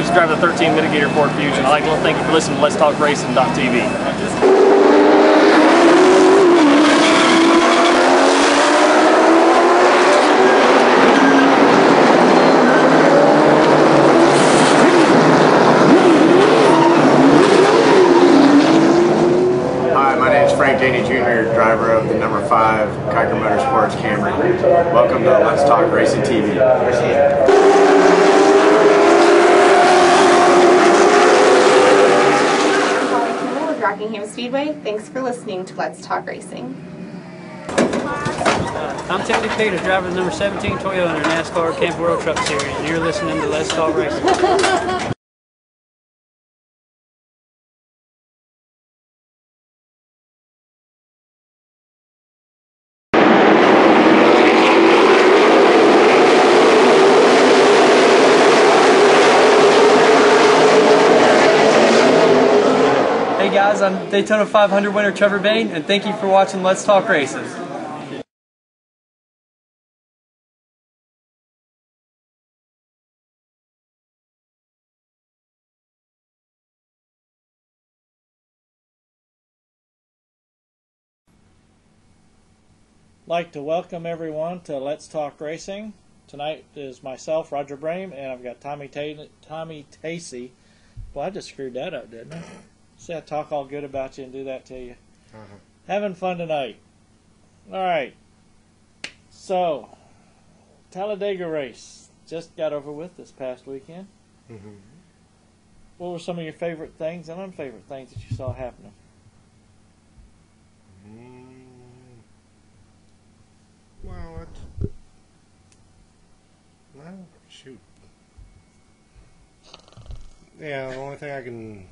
gets to drive the 13 mitigator Ford Fusion. I'd like to thank you for listening to Let's Talk Racing.tv. Jr., driver of the number 5 Kiker Motorsports Camry. Welcome to Let's Talk Racing TV. With Rockingham Speedway. Thanks for listening to Let's Talk Racing. I'm Tony Peter, driver of the number 17 Toyota NASCAR Camp World Truck Series, and you're listening to Let's Talk Racing. Hey guys, I'm Daytona 500 winner Trevor Bain, and thank you for watching Let's Talk Racing. Like to welcome everyone to Let's Talk Racing. Tonight is myself, Roger Brehm, and I've got Tommy Tacy. Well, I just screwed that up, didn't I? See, I talk all good about you and do that to you. Having fun tonight. All right. So, Talladega race just got over with this past weekend. What were some of your favorite things and unfavorite things that you saw happening? Well, shoot. Yeah, the only thing I can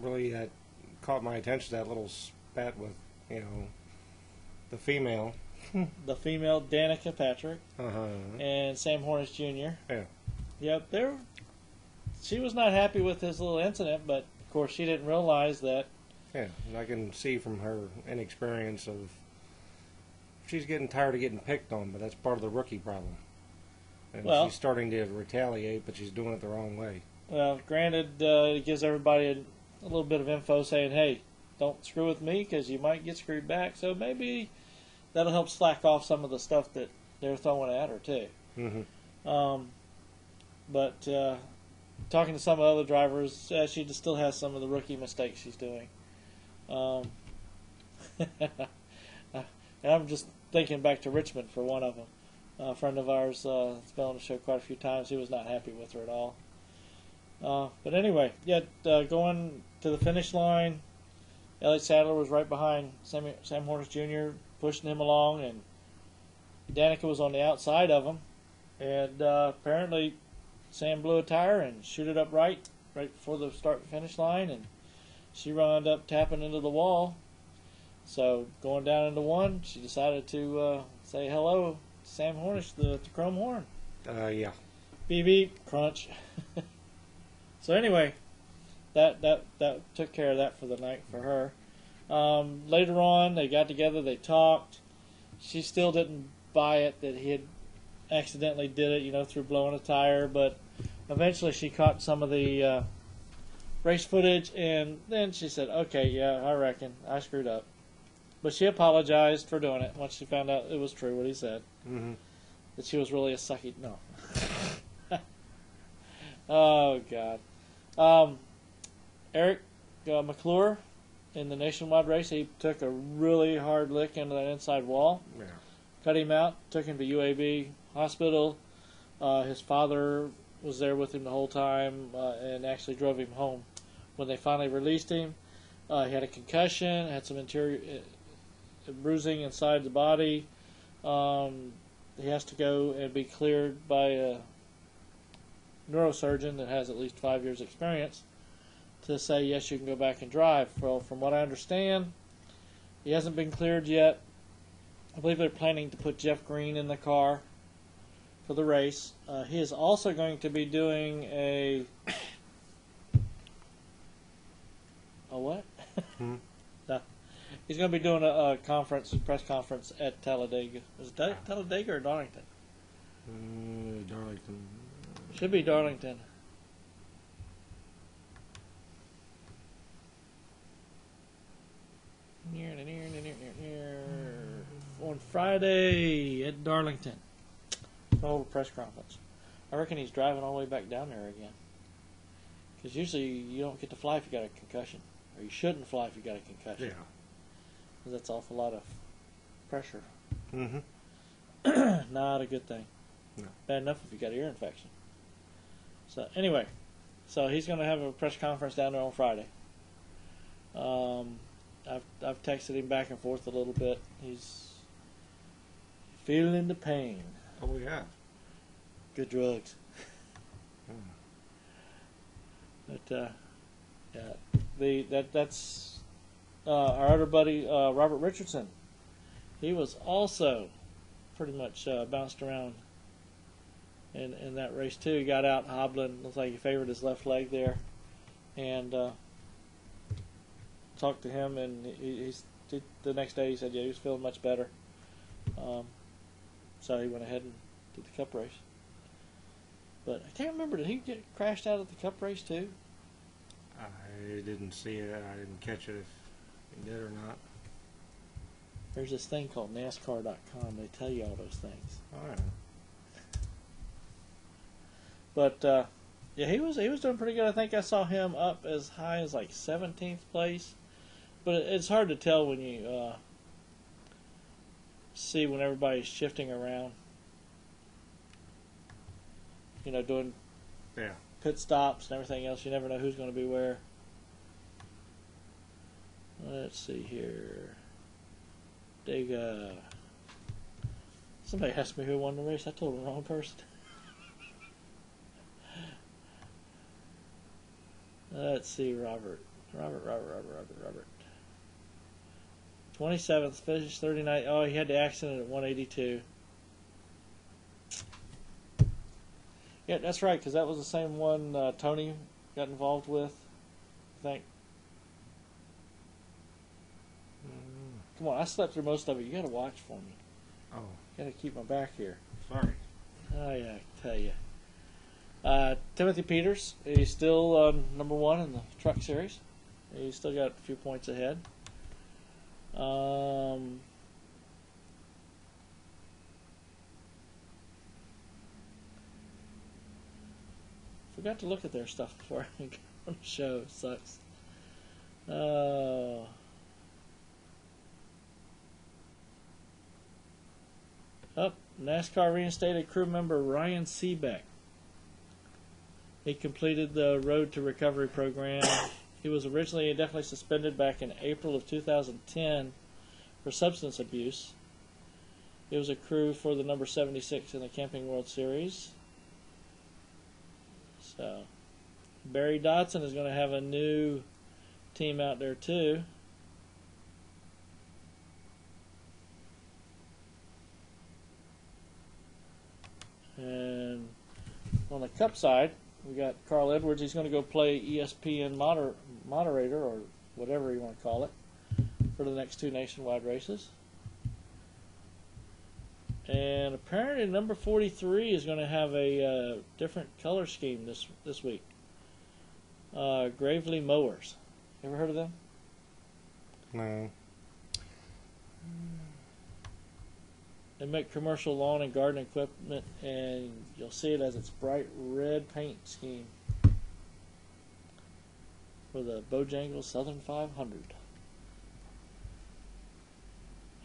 really that caught my attention, that little spat with, the female. The female Danica Patrick and Sam Hornish Jr. Yeah. Yep, she was not happy with his little incident, but of course she didn't realize that. Yeah, and I can see from her inexperience of she's getting tired of getting picked on, but that's part of the rookie problem. And she's starting to retaliate, but she's doing it the wrong way. Well, granted, it gives everybody a little bit of info saying, hey, don't screw with me because you might get screwed back. So maybe that'll help slack off some of the stuff that they're throwing at her, too. But talking to some of the other drivers, she still has some of the rookie mistakes she's doing. And I'm just thinking back to Richmond for one of them. A friend of ours has been on the show quite a few times. He was not happy with her at all. But anyway, going to the finish line, Elliott Sadler was right behind Sam Hornish Jr., pushing him along, and Danica was on the outside of him. And apparently Sam blew a tire and shoot it up right before the start-finish line, and she wound up tapping into the wall. So going down into one, she decided to say hello to Sam Hornish, the chrome horn. Yeah. Beep beep, crunch. So anyway, that took care of that for the night for her. Later on, they got together, they talked. She still didn't buy it that he had accidentally did it, through blowing a tire. But eventually, she caught some of the race footage, and then she said, "Okay, yeah, I reckon I screwed up." But she apologized for doing it once she found out it was true what he said. That she was really a sucky. No. Oh God. Eric McClure in the nationwide race, he took a really hard lick into that inside wall. Yeah. Cut him out, took him to UAB hospital. His father was there with him the whole time and actually drove him home. When they finally released him, he had a concussion, had some interior bruising inside the body. He has to go and be cleared by a neurosurgeon that has at least 5 years experience to say, yes, you can go back and drive. Well, from what I understand, he hasn't been cleared yet. I believe they're planning to put Jeff Green in the car for the race. He is also going to be doing a what? No. He's going to be doing a press conference at Talladega. Is it Talladega or Darlington? Darlington. Should be Darlington. On Friday at Darlington. Hold a press conference. I reckon he's driving all the way back down there again. Because usually you don't get to fly if you got a concussion. Or you shouldn't fly if you got a concussion. Yeah. Because that's an awful lot of pressure. Mm-hmm. Not a good thing. No. Bad enough if you got ear infection. So anyway, so he's going to have a press conference down there on Friday. I've texted him back and forth a little bit. He's feeling the pain. Oh, yeah. Good drugs. Mm. But yeah, that's our other buddy Robert Richardson. He was also pretty much bounced around in that race too. He got out hobbling. Looks like he favored his left leg there, and talked to him. And the next day he said, yeah, he was feeling much better. So he went ahead and did the Cup race. But I can't remember, did he get crashed out of the Cup race too? I didn't see it. I didn't catch it if he did or not. There's this thing called NASCAR.com. They tell you all those things. All right. But yeah, he was doing pretty good. I think I saw him up as high as like 17th place. But it's hard to tell when you see when everybody's shifting around. You know, doing pit stops and everything else. You never know who's going to be where. Let's see here. Somebody asked me who won the race. I told the wrong person. Let's see, Robert. 27th, finished 39th. Oh, he had the accident at 182. Yeah, that's right, because that was the same one Tony got involved with, I think. Come on, I slept through most of it. You got to watch for me. Oh. Got to keep my back here. Sorry. Oh, yeah, I tell you. Timothy Peters, he's still number one in the truck series. He's still got a few points ahead. Forgot to look at their stuff before I got on the show. It sucks. NASCAR reinstated crew member Ryan Seebeck. He completed the Road to Recovery program. He was originally indefinitely suspended back in April of 2010 for substance abuse. He was a crew for the number 76 in the Camping World Series. So, Barry Dodson is going to have a new team out there too. And on the Cup side, we got Carl Edwards. He's going to go play ESPN moderator, or whatever you want to call it, for the next two nationwide races. And apparently number 43 is going to have a different color scheme this week. Gravely Mowers. Ever heard of them? No. They make commercial lawn and garden equipment, and you'll see it as its bright red paint scheme for the Bojangles Southern 500.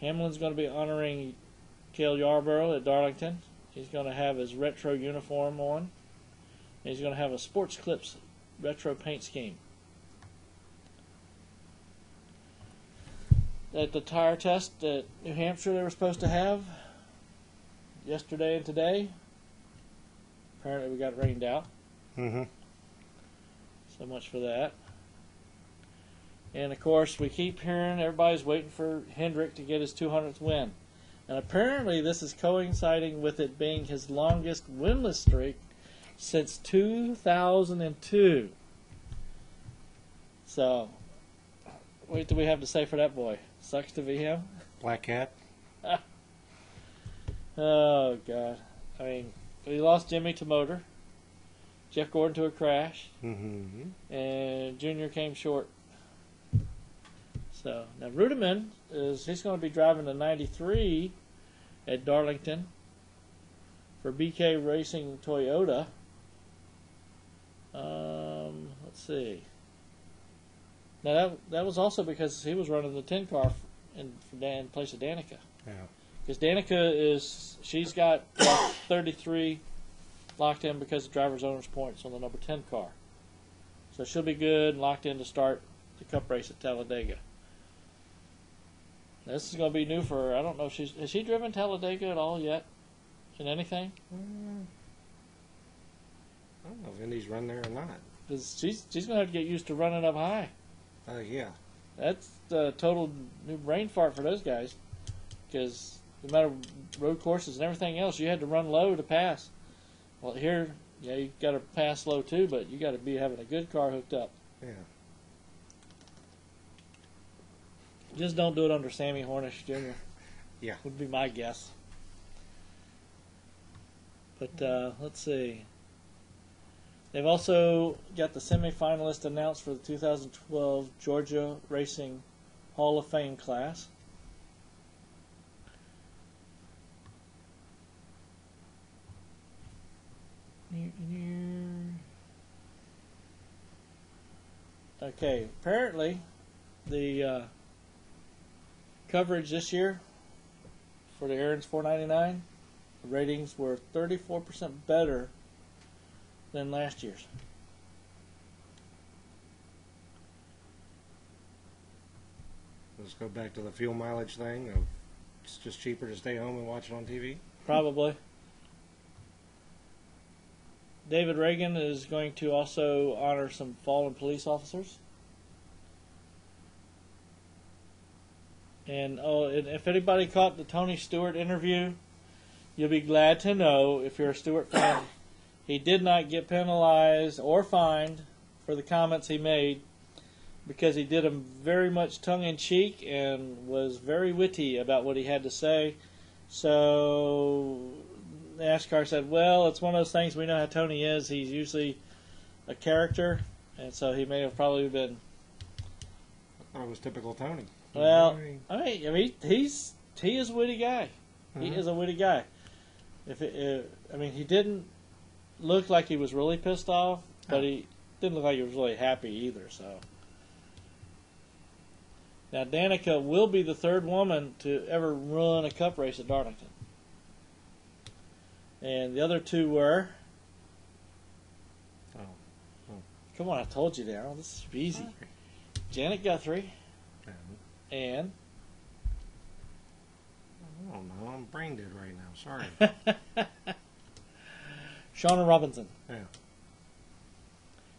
Hamlin's going to be honoring Cale Yarborough at Darlington. He's going to have his retro uniform on. And he's going to have a Sports Clips retro paint scheme. At the tire test at New Hampshire they were supposed to have yesterday and today, apparently we got rained out. Mm-hmm. So much for that. And of course we keep hearing everybody's waiting for Hendrick to get his 200th win. And apparently this is coinciding with it being his longest winless streak since 2002. So, what do we have to say for that boy? Sucks to be him. Black Cat. Oh, God. I mean, he lost Jimmy to motor, Jeff Gordon to a crash, Mm-hmm. and Junior came short. So now Rudiman he's going to be driving the 93 at Darlington for BK Racing Toyota. Let's see. Now that was also because he was running the 10 car in place of Danica. Yeah. Because Danica she's got 33 locked in because of driver's owner's points on the number 10 car. So she'll be good and locked in to start the Cup race at Talladega. This is going to be new for her. I don't know. Has she driven Talladega at all yet? In anything? I don't know if Indy's run there or not. Because she's going to have to get used to running up high. Yeah. That's the total new brain fart for those guys. Because no matter road courses and everything else, you had to run low to pass. Well, here, yeah, you got to pass low too, but you got to be having a good car hooked up. Yeah. Just don't do it under Sammy Hornish Jr. Yeah. Would be my guess. But let's see. They've also got the semifinalist announced for the 2012 Georgia Racing Hall of Fame class. Okay, apparently the coverage this year for the Aaron's 499, the ratings were 34% better than last year's. Let's go back to the fuel mileage thing. Of it's just cheaper to stay home and watch it on TV. Probably. David Reagan is going to also honor some fallen police officers. And if anybody caught the Tony Stewart interview, you'll be glad to know, if you're a Stewart fan, he did not get penalized or fined for the comments he made, because he did them very much tongue-in-cheek and was very witty about what he had to say. So NASCAR said, well, it's one of those things, we know how Tony is. He's usually a character, and so he may have probably been... I thought it was typical Tony. Well, I mean, he is a witty guy. Mm-hmm. He is a witty guy. He didn't look like he was really pissed off, but he didn't look like he was really happy either. So now Danica will be the third woman to ever run a Cup race at Darlington, and the other two were. Come on, I told you now. This is easy. Janet Guthrie. And I don't know. I'm brain dead right now. Sorry. Shauna Robinson. Yeah.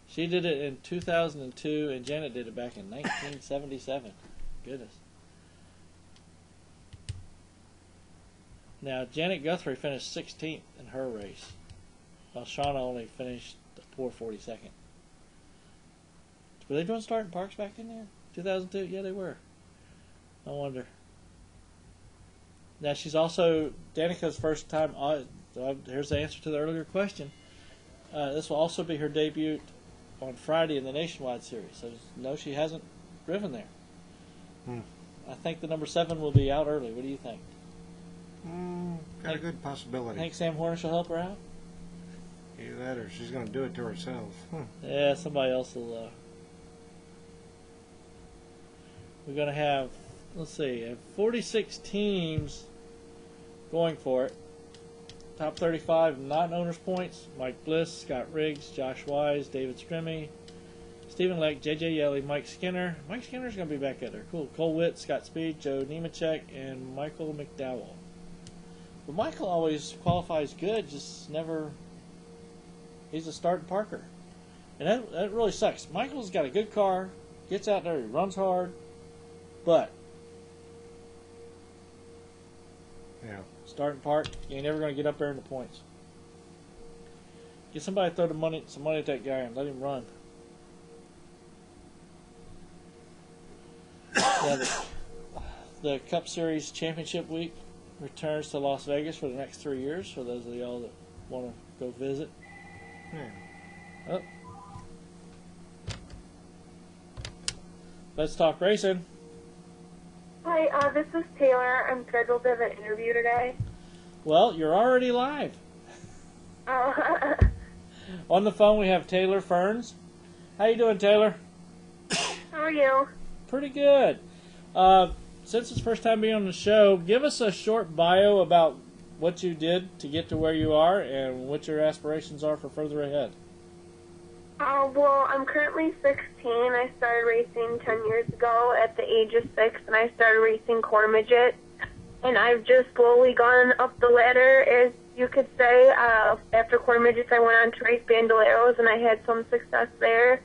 She did it in 2002, and Janet did it back in 1977. Goodness. Now, Janet Guthrie finished 16th in her race, while Shauna only finished a poor 42nd. Were they doing starting parks back in there? 2002? Yeah, they were. I wonder. Now, she's also Danica's first time. Here's the answer to the earlier question. This will also be her debut on Friday in the Nationwide Series. So, no, she hasn't driven there. I think the number 7 will be out early. What do you think? Got a good possibility. Think Sam Hornish will help her out? Either that or she's going to do it to herself. Yeah, somebody else will. We're going to have, let's see, 46 teams going for it. Top 35 non-owners points: Mike Bliss, Scott Riggs, Josh Wise, David Strimmy, Stephen Lake, J.J. Yelly, Mike Skinner. Mike Skinner's going to be back at there. Cool. Cole Witt, Scott Speed, Joe Nemechek, and Michael McDowell. But Michael always qualifies good, just never... He's a starting parker. And that really sucks. Michael's got a good car, gets out there, he runs hard, but... Yeah. Starting park, you ain't never going to get up there in the points. Get somebody to throw some money at that guy and let him run. Yeah, the Cup Series Championship Week returns to Las Vegas for the next 3 years, for those of y'all that want to go visit. Yeah. Oh. Let's talk racing. Hi, this is Taylor. I'm scheduled to have an interview today. Well, you're already live. Oh, On the phone we have Taylor Ferns. How you doing, Taylor? how are you? Pretty good. Since it's first time being on the show, give us a short bio about what you did to get to where you are and what your aspirations are for further ahead. Well, I'm currently 16. I started racing 10 years ago at the age of 6, and I started racing quarter midget. And I've just slowly gone up the ladder, as you could say. After quarter midgets, I went on to race bandoleros, and I had some success there.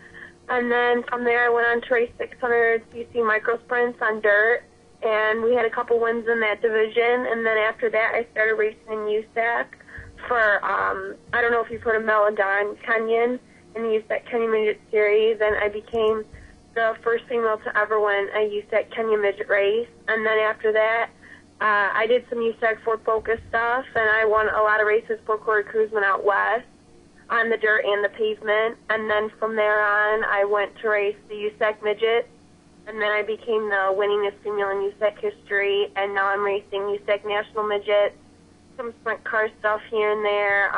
And then from there, I went on to race 600 cc micro sprints on dirt, and we had a couple wins in that division. And then after that, I started racing in USAC for, I don't know if you've heard of Meladon Kenyon in the USAC Kenyon Midget Series, and I became the first female to ever win a USAC Kenyon Midget race. And then after that, I did some USAC Ford Focus stuff, and I won a lot of races for Corey Cruzman out west on the dirt and the pavement. And then from there on, I went to race the USAC Midget, and then I became the winningest female in USAC history, and now I'm racing USAC National Midget, some sprint car stuff here and there.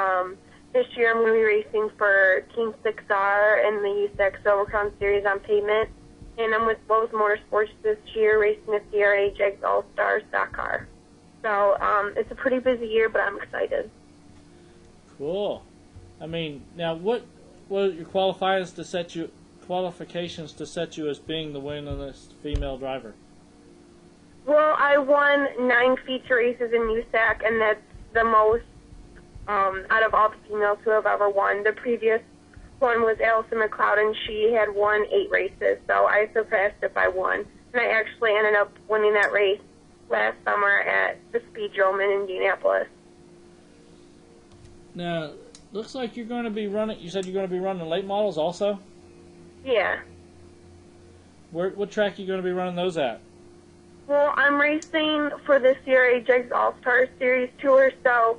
This year I'm going to be racing for King 6R in the USAC Silver Crown Series on pavement, and I'm with Lowe's Motorsports this year racing a CRA Jags All-Star stock car. So it's a pretty busy year, but I'm excited. Cool. I mean, now what were your qualifications to set you as being the winningest female driver? Well, I won 9 feature races in USAC, and that's the most out of all the females who have ever won. The previous one was Allison McLeod, and she had won 8 races, so I surpassed it by 1. And I actually ended up winning that race last summer at the Speedrome in Indianapolis. Now, looks like you're going to be running, you said you're going to be running late models also? Yeah. What track are you going to be running those at? Well, I'm racing for the CRA Jags All-Star Series Tour, so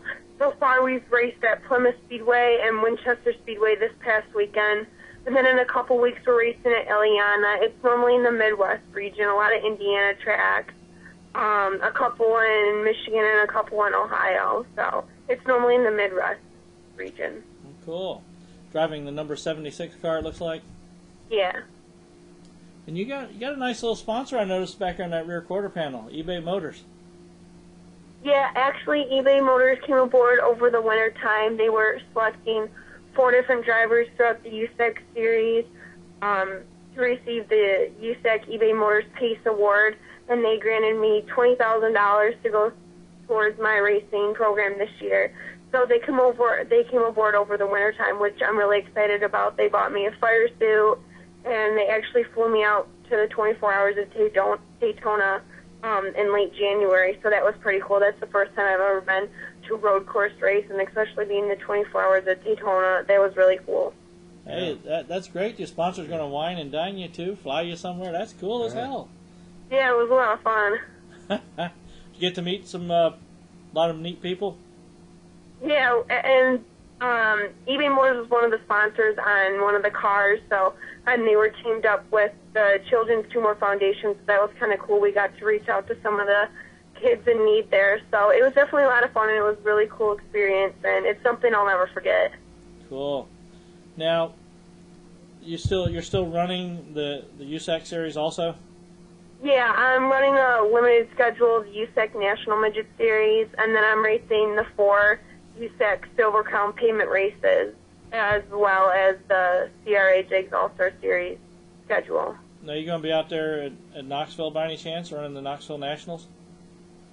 far we've raced at Plymouth Speedway and Winchester Speedway this past weekend. And then in a couple weeks we're racing at Eliana. It's normally in the Midwest region, a lot of Indiana tracks, a couple in Michigan and a couple in Ohio. So it's normally in the Midwest region. Cool. Driving the number 76 car, it looks like? Yeah. And you got a nice little sponsor I noticed back on that rear quarter panel, eBay Motors. Yeah, actually, eBay Motors came aboard over the winter time. They were selecting 4 different drivers throughout the USAC series to receive the USAC eBay Motors PACE Award, and they granted me $20,000 to go towards my racing program this year. So they came aboard over the winter time, which I'm really excited about. They bought me a fire suit, and they actually flew me out to the 24 Hours of Daytona in late January, so that was pretty cool. That's the first time I've ever been to a road course race, and especially being the 24 Hours of Daytona, that was really cool. Hey, that's great. Your sponsor's going to wine and dine you too, fly you somewhere. That's cool as hell. Yeah, it was a lot of fun. Did you get to meet some lot of neat people? Yeah, and eBay Motors was one of the sponsors on one of the cars, and they were teamed up with the Children's Tumor Foundation, so that was kind of cool. We got to reach out to some of the kids in need there, so it was definitely a lot of fun, and it was a really cool experience, and it's something I'll never forget. Cool. Now, you're still running the USAC series also? Yeah, I'm running a limited schedule of USAC National Midget Series, and then I'm racing the 4 USAC Silver Crown payment races, as well as the CRA Jags All-Star Series schedule. Now, you going to be out there at Knoxville by any chance, running the Knoxville Nationals?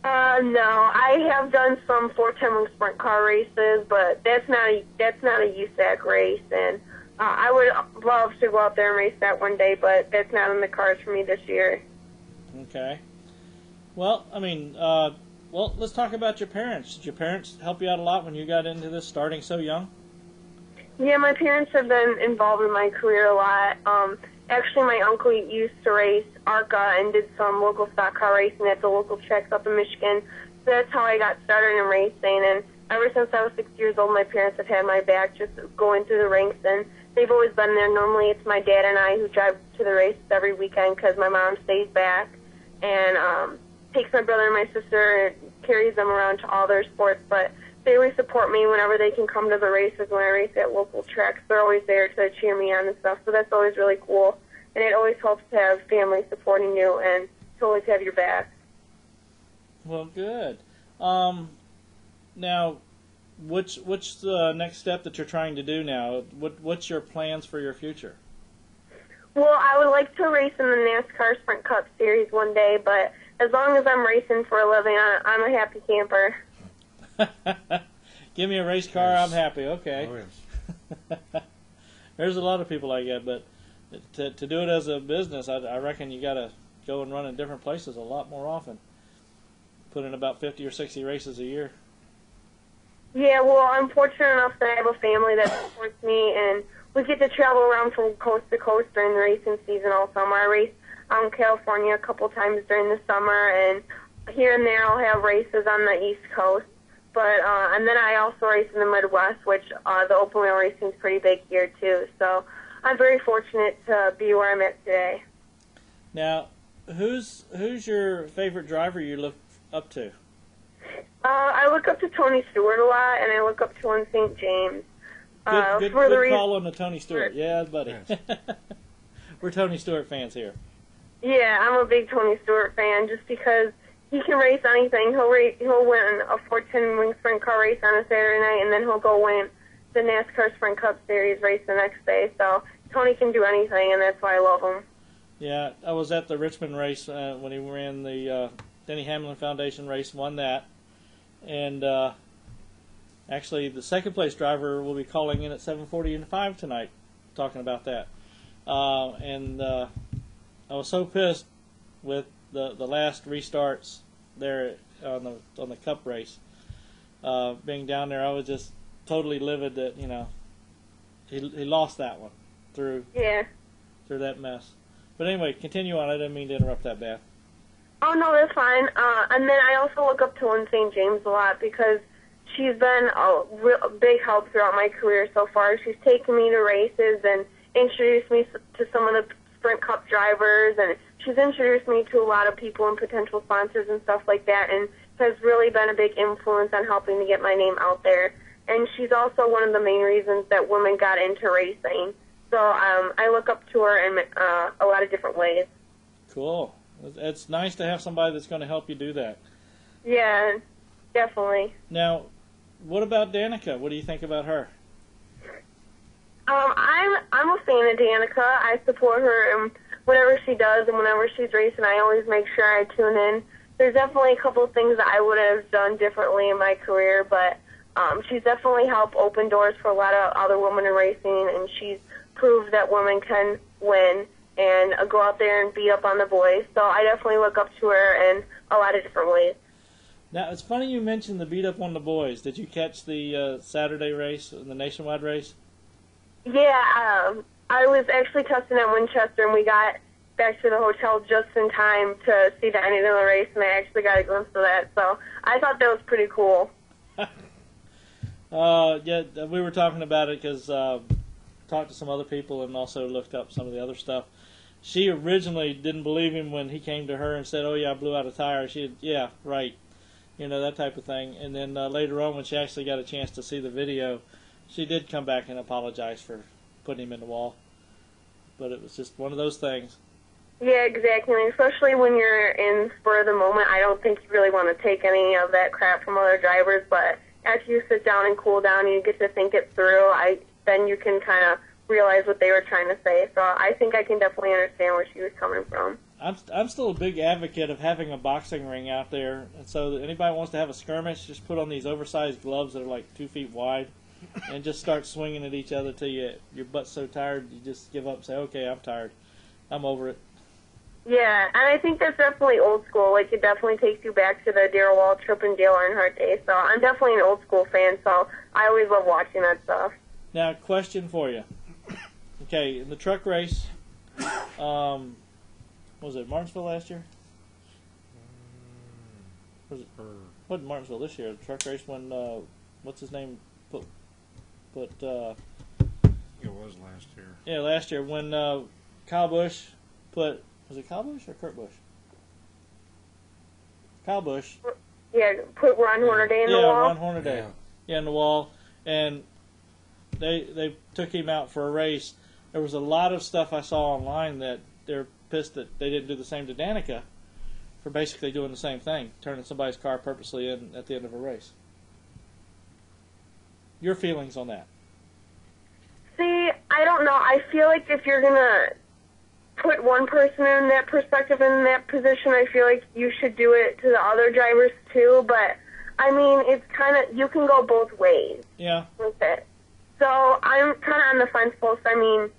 No, I have done some 410 sprint car races, but that's not a USAC race, and I would love to go out there and race that one day, but that's not in the cards for me this year. Okay. Well, I mean, let's talk about your parents. Did your parents help you out a lot when you got into this, starting so young? Yeah, my parents have been involved in my career a lot. Actually, my uncle used to race ARCA and did some local stock car racing at the local tracks up in Michigan. So that's how I got started in racing. And ever since I was 6 years old, my parents have had my back just going through the ranks. And they've always been there. Normally, it's my dad and I who drive to the races every weekend because my mom stays back. and takes my brother and my sister and carries them around to all their sports. But they always support me whenever they can come to the races when I race at local tracks. They're always there to cheer me on and stuff, so that's always really cool. And it always helps to have family supporting you and to always have your back. Well, good. Now, what's the next step that you're trying to do now? What's your plans for your future? Well, I would like to race in the NASCAR Sprint Cup Series one day, but as long as I'm racing for a living, I'm a happy camper. Give me a race car, yes. I'm happy. Okay. Oh, yes. There's a lot of people like that, but to do it as a business, I reckon you got to go and run in different places a lot more often. Put in about 50 or 60 races a year. Yeah, well, I'm fortunate enough that I have a family that supports me, and we get to travel around from coast to coast during the racing season all summer. I race out in California a couple times during the summer, and here and there I'll have races on the East Coast. But and then I also race in the Midwest, which the open wheel racing is pretty big here too. So I'm very fortunate to be where I'm at today. Now, who's your favorite driver you look up to? I look up to Tony Stewart a lot, and I look up to him St. James. Good call on the Tony Stewart. Yeah, buddy. Yes. We're Tony Stewart fans here. Yeah, I'm a big Tony Stewart fan just because he can race anything. He'll win a 410 wing sprint car race on a Saturday night, and then he'll go win the NASCAR Sprint Cup Series race the next day. So Tony can do anything, and that's why I love him. Yeah, I was at the Richmond race when he ran the Denny Hamlin Foundation race, won that. And actually, the second place driver will be calling in at 7:45 tonight, talking about that. And I was so pissed with the last restarts there on the Cup race. Being down there, I was just totally livid that he lost that one through that mess. But anyway, continue on. I didn't mean to interrupt that, Beth. Oh, no, that's fine. And then I also look up to Lynn St. James a lot because she's been a big help throughout my career so far. She's taken me to races and introduced me to some of the Sprint Cup drivers, and she's introduced me to a lot of people and potential sponsors and stuff like that, and has really been a big influence on helping to get my name out there. And she's also one of the main reasons that women got into racing. So I look up to her in a lot of different ways. Cool. It's nice to have somebody that's going to help you do that. Yeah, definitely. Now, what about Danica? What do you think about her? I'm a fan of Danica. I support her in whatever she does, and whenever she's racing, I always make sure I tune in. There's definitely a couple of things that I would have done differently in my career, but she's definitely helped open doors for a lot of other women in racing, and she's proved that women can win and go out there and beat up on the boys. So I definitely look up to her in a lot of different ways. Now, it's funny you mentioned the beat up on the boys. Did you catch the Saturday race, the nationwide race? Yeah, I was actually testing at Winchester, and we got back to the hotel just in time to see the ending of the race, and I actually got a glimpse of that. So I thought that was pretty cool. Yeah, we were talking about it because talked to some other people and also looked up some of the other stuff. She originally didn't believe him when he came to her and said, "Oh yeah, I blew out a tire." She had, yeah, right, that type of thing. And then later on, when she actually got a chance to see the video, she did come back and apologize for putting him in the wall. But it was just one of those things. Yeah, exactly. Especially when you're in spur of the moment, I don't think you really want to take any of that crap from other drivers. But after you sit down and cool down and you get to think it through, then you can kind of realize what they were trying to say. So I think I can definitely understand where she was coming from. I'm still a big advocate of having a boxing ring out there, and so that anybody wants to have a skirmish, just put on these oversized gloves that are like 2 feet wide, and just start swinging at each other till your butt's so tired you just give up and say, "Okay, I'm tired, I'm over it." Yeah, and I think that's definitely old school. Like, it definitely takes you back to the Darrell Waltrip and Dale Earnhardt days. So I'm definitely an old school fan. So I always love watching that stuff. Now, question for you. Okay, in the truck race, was it Martinsville last year? Wasn't Martinsville this year? The truck race when what's his name put it was last year. Yeah, last year when Kyle Busch put, was it Kyle Busch or Kurt Busch? Kyle Busch. Yeah, put Ron Hornaday in the wall. Yeah, Ron Hornaday. Yeah, in the wall. And they took him out for a race. There was a lot of stuff I saw online that they're pissed that they didn't do the same to Danica for basically doing the same thing, turning somebody's car purposely in at the end of a race. Your feelings on that? See, I don't know. I feel like if you're going to put one person in that perspective, in that position, I feel like you should do it to the other drivers too. But, I mean, it's kind of, you can go both ways with it. So I'm kind of on the fence post. I mean,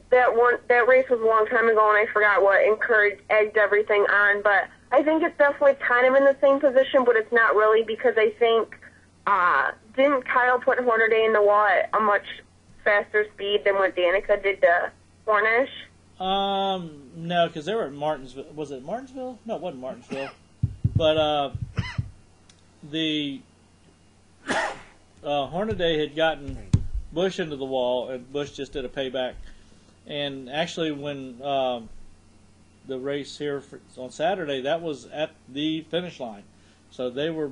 that race was a long time ago, and I forgot what egged everything on. But I think it's definitely kind of in the same position, but it's not really, because I think didn't Kyle put Hornaday in the wall at a much faster speed than what Danica did to Hornish? No, because they were at Martinsville. Was it Martinsville? No, it wasn't Martinsville. But the Hornaday had gotten Busch into the wall, and Busch just did a payback. And actually, when the race here on Saturday, that was at the finish line. So they were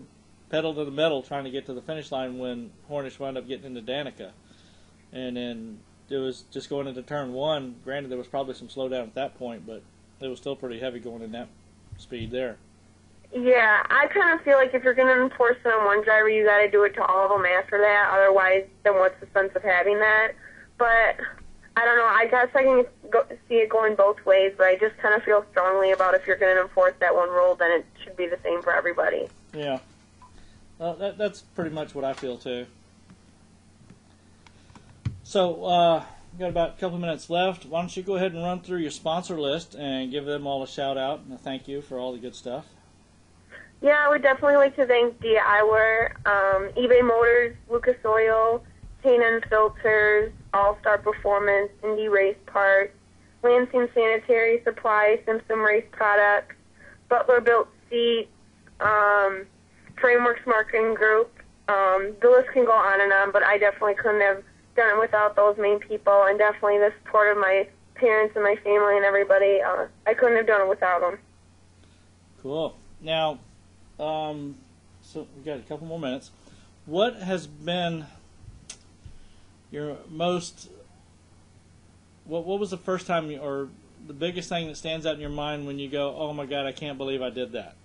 pedal to the metal trying to get to the finish line when Hornish wound up getting into Danica. And then it was just going into turn one. Granted, there was probably some slowdown at that point, but it was still pretty heavy going in that speed there. Yeah, I kind of feel like if you're going to enforce it on one driver, you got to do it to all of them after that. Otherwise, then what's the sense of having that? But I don't know. I guess I can see it going both ways, but I just kind of feel strongly about if you're going to enforce that one rule, then it should be the same for everybody. Yeah. Well, that's pretty much what I feel, too. So, we've got about a couple of minutes left. Why don't you go ahead and run through your sponsor list and give them all a shout-out and a thank you for all the good stuff. Yeah, I would definitely like to thank DIY, eBay Motors, Lucas Oil, K&N Filters, All-Star Performance, Indy Race Parts, Lansing Sanitary Supply, Simpson Race Products, Butler Built Seats, Frameworks Marketing Group. The list can go on and on, but I definitely couldn't have done it without those main people, and definitely the support of my parents and my family and everybody. I couldn't have done it without them. Cool. Now, so we've got a couple more minutes. What has been your most, what was the first time or the biggest thing that stands out in your mind when you go, oh my God, I can't believe I did that?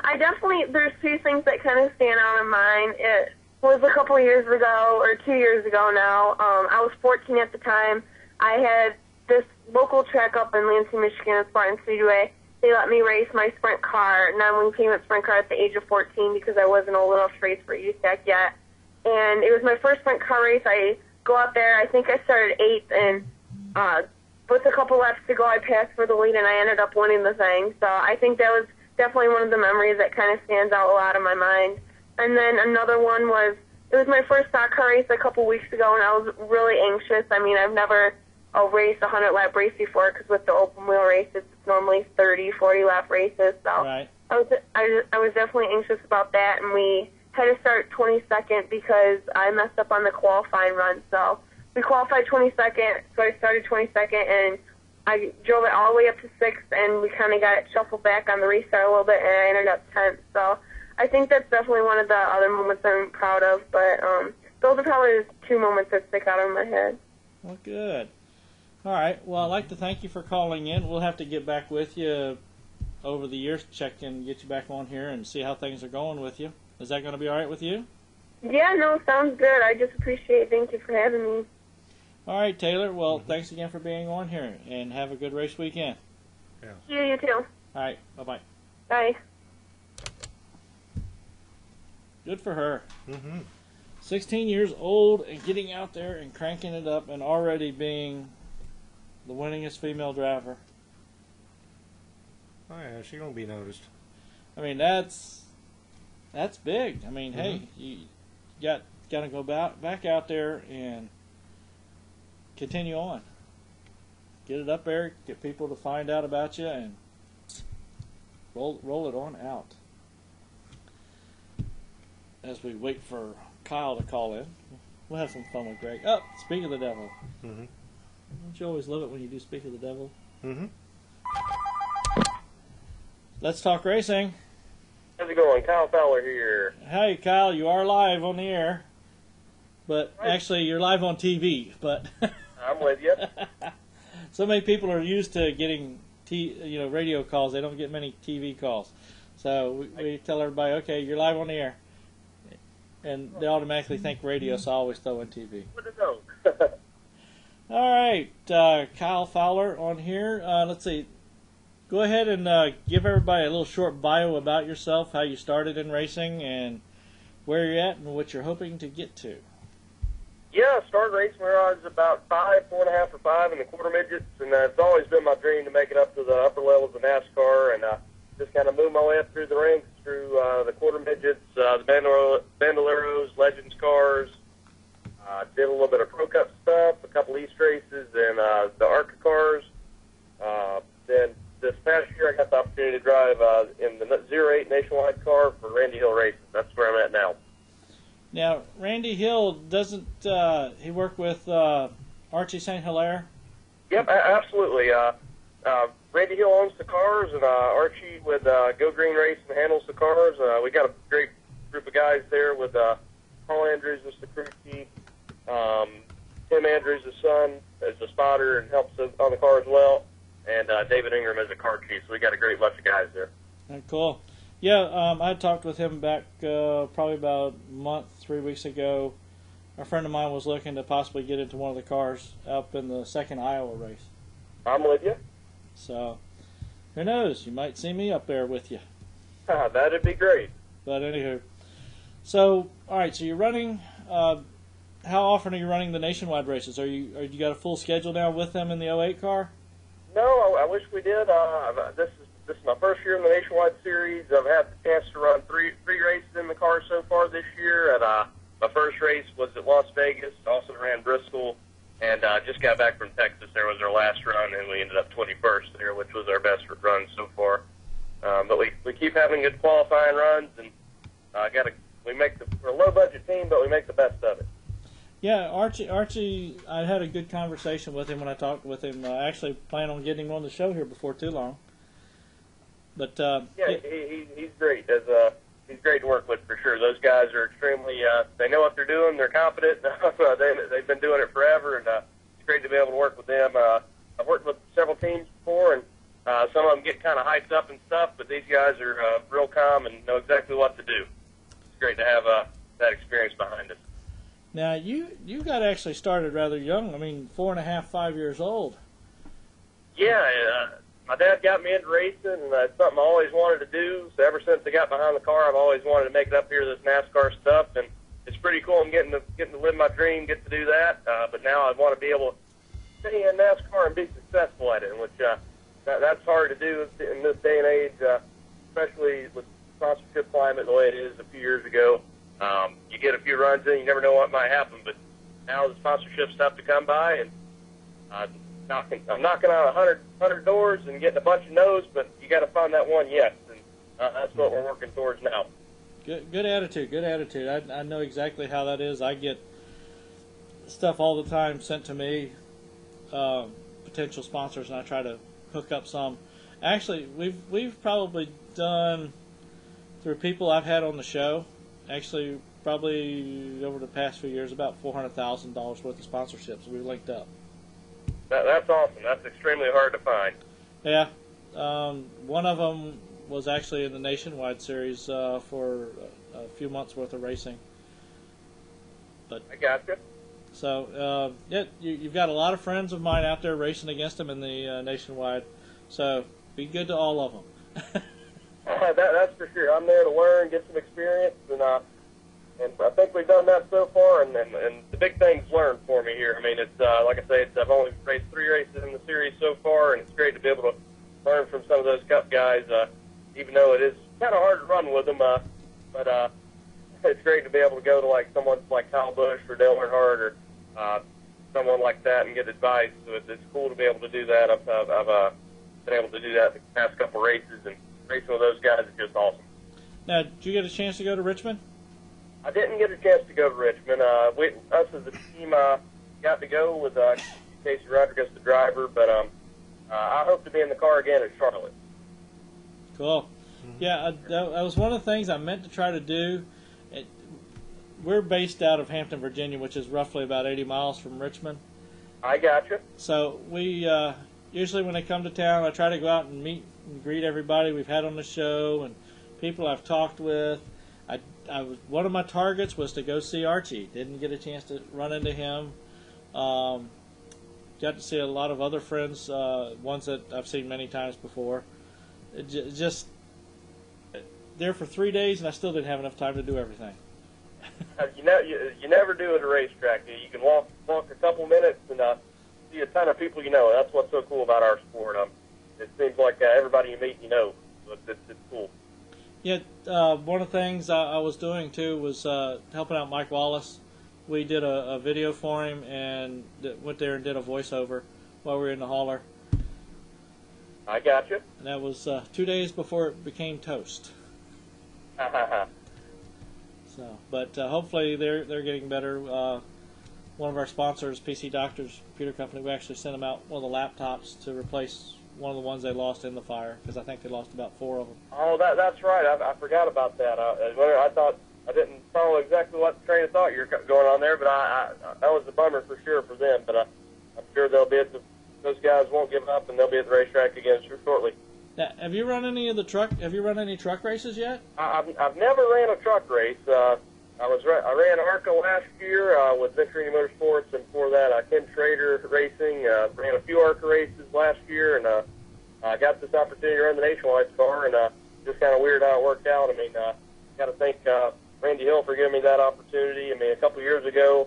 I definitely, there's two things that kind of stand out in mind. It was a couple of years ago, or 2 years ago now. I was 14 at the time. I had this local track up in Lansing, Michigan at Spartan Speedway. They let me race my sprint car, non-wing payment sprint car at the age of 14 because I wasn't old enough to race for USAC yet. And it was my first sprint car race. I go out there, I think I started 8th, and with a couple laps to go, I passed for the lead, and I ended up winning the thing. So I think that was definitely one of the memories that kind of stands out a lot in my mind. And then another one was, it was my first stock car race a couple weeks ago, and I was really anxious. I mean, I've never raced a 100-lap race before because with the open wheel races, it's normally 30, 40-lap races. So right. I was definitely anxious about that, and we had to start 22nd because I messed up on the qualifying run. So we qualified 22nd, so I started 22nd, and I drove it all the way up to 6th, and we kind of got it shuffled back on the restart a little bit, and I ended up 10th. So I think that's definitely one of the other moments I'm proud of, but those are probably the two moments that stick out in my head. Well, good. All right. Well, I'd like to thank you for calling in. We'll have to get back with you over the years, check and get you back on here and see how things are going with you. Is that going to be all right with you? Yeah, no, sounds good. I just appreciate it. Thank you for having me. All right, Taylor. Well, thanks again for being on here, and have a good race weekend. Yeah. You too. All right. Bye-bye. Bye. Good for her. 16 years old and getting out there and cranking it up and already being the winningest female driver. Oh yeah, she's gonna be noticed. I mean, that's big. I mean, hey, you got to go back out there and continue on. Get it up there, get people to find out about you, and roll it on out. As we wait for Kyle to call in, we'll have some fun with Greg. Oh, speak of the devil. Don't you always love it when you do speak of the devil? Let's Talk Racing. How's it going? Kyle Fowler here. Hey, Kyle, you are live on the air. But actually, you're live on TV. But I'm with you. So many people are used to getting radio calls. They don't get many TV calls. So we tell everybody, okay, you're live on the air. And they automatically think radio, so I always throw in TV. What to know? All right, Kyle Fowler on here. Let's see. Go ahead and give everybody a little short bio about yourself, how you started in racing, and where you're at, and what you're hoping to get to. Yeah, I started racing when I was about 4.5 or 5 in the quarter midgets, and it's always been my dream to make it up to the upper levels of NASCAR, and just kind of moved my way up through the ranks, through the quarter midgets, the Bandoleros, Legends cars, did a little bit of Pro Cup stuff, a couple East races, and the ARCA cars. Then this past year I got the opportunity to drive in the 08 Nationwide car for Randy Hill Racing. That's where I'm at now. Now, Randy Hill, doesn't he work with Archie St. Hilaire? Yep, absolutely. Randy Hill owns the cars, and Archie with Go Green Racing handles the cars. We got a great group of guys there with Paul Andrews as the crew chief, Tim Andrews, his son, as the spotter and helps on the car as well, and David Ingram as the car chief. So we got a great bunch of guys there. Cool. Yeah, I talked with him back probably about a month, 3 weeks ago. A friend of mine was looking to possibly get into one of the cars up in the second Iowa race. I'm with you. So, who knows? You might see me up there with you. That'd be great. But anywho, so all right. So you're running. How often are you running the nationwide races? Are you got a full schedule now with them in the 08 car? No, I wish we did. This is my first year in the Nationwide Series. I've had the chance to run three races in the car so far this year. And my first race was at Las Vegas. Also ran Bristol, and just got back from Texas. There was our last run, and we ended up 21st there, which was our best run so far. But we keep having good qualifying runs, and we're a low budget team, but we make the best of it. Yeah, Archie, I had a good conversation with him when I talked with him. I actually plan on getting him on the show here before too long. But he's great. He's great to work with for sure. Those guys are extremely. They know what they're doing. They're competent. They've been doing it forever, and it's great to be able to work with them. I've worked with several teams before, and some of them get kind of hyped up and stuff. But these guys are real calm and know exactly what to do. It's great to have that experience behind us. Now you got actually started rather young. I mean, 4.5, 5 years old. Yeah. My dad got me into racing, and it's something I always wanted to do. So ever since I got behind the car, I've always wanted to make it up here to this NASCAR stuff, and it's pretty cool. I'm getting to live my dream, get to do that. But now I want to be able to stay in NASCAR and be successful at it, which that's hard to do in this day and age, especially with the sponsorship climate the way it is a few years ago. You get a few runs in, you never know what might happen. But now the sponsorship stuff to come by, and I'm knocking on 100 doors and getting a bunch of no's, but you got to find that one yes, and that's what we're working towards now. Good attitude. Good attitude. I know exactly how that is. I get stuff all the time sent to me, potential sponsors, and I try to hook up some. Actually, we've probably done through people I've had on the show. Actually, probably over the past few years, about $400,000 worth of sponsorships we've linked up. That's awesome. That's extremely hard to find. Yeah. One of them was actually in the Nationwide Series for a few months worth of racing. But I gotcha. So, you've got a lot of friends of mine out there racing against them in the Nationwide. So, be good to all of them. That's for sure. I'm there to learn, get some experience, and I think we've done that so far. And the big thing's learned for me here. I mean, it's like I say, I've only raced 3 races in the series so far, and it's great to be able to learn from some of those Cup guys. Even though it is kind of hard to run with them, but it's great to be able to go to like someone like Kyle Busch or Dale Earnhardt or someone like that and get advice. So it's cool to be able to do that. I've been able to do that the past couple races, and racing with those guys is just awesome. Now, did you get a chance to go to Richmond? I didn't get a chance to go to Richmond. Us as a team got to go with Tacy Rodriguez, the driver, but I hope to be in the car again at Charlotte. Cool. Yeah, that was one of the things I meant to try to do. We're based out of Hampton, Virginia, which is roughly about 80 miles from Richmond. I gotcha. So we usually when they come to town, I try to go out and meet and greet everybody we've had on the show and people I've talked with. One of my targets was to go see Archie. Didn't get a chance to run into him. Got to see a lot of other friends, ones that I've seen many times before. Just there for 3 days, and I still didn't have enough time to do everything. You never do at a racetrack. You can walk a couple minutes and see a ton of people you know. That's what's so cool about our sport. It seems like everybody you meet you know. So it's cool. Yeah, one of the things I was doing too was helping out Mike Wallace. We did a video for him and went there and did a voiceover while we were in the hauler. I gotcha. And that was 2 days before it became toast. So, but hopefully they're getting better. One of our sponsors, PC Doctors Computer Company, we actually sent them out one of the laptops to replace one of the ones they lost in the fire, because I think they lost about 4 of them. Oh, that's right. I forgot about that. I thought I didn't follow exactly what train of thought you were going on there, but that was a bummer for sure for them. But I'm sure they'll be those guys won't give up, and they'll be at the racetrack again shortly. Now, have you run any truck races yet? I've never ran a truck race. I ran ARCA last year with Venturini Motorsports, and before that, Ken Schrader Racing. Ran a few ARCA races last year, and I got this opportunity to run the Nationwide car, and just kind of weird how it worked out. I mean, got to thank Randy Hill for giving me that opportunity. I mean, a couple of years ago,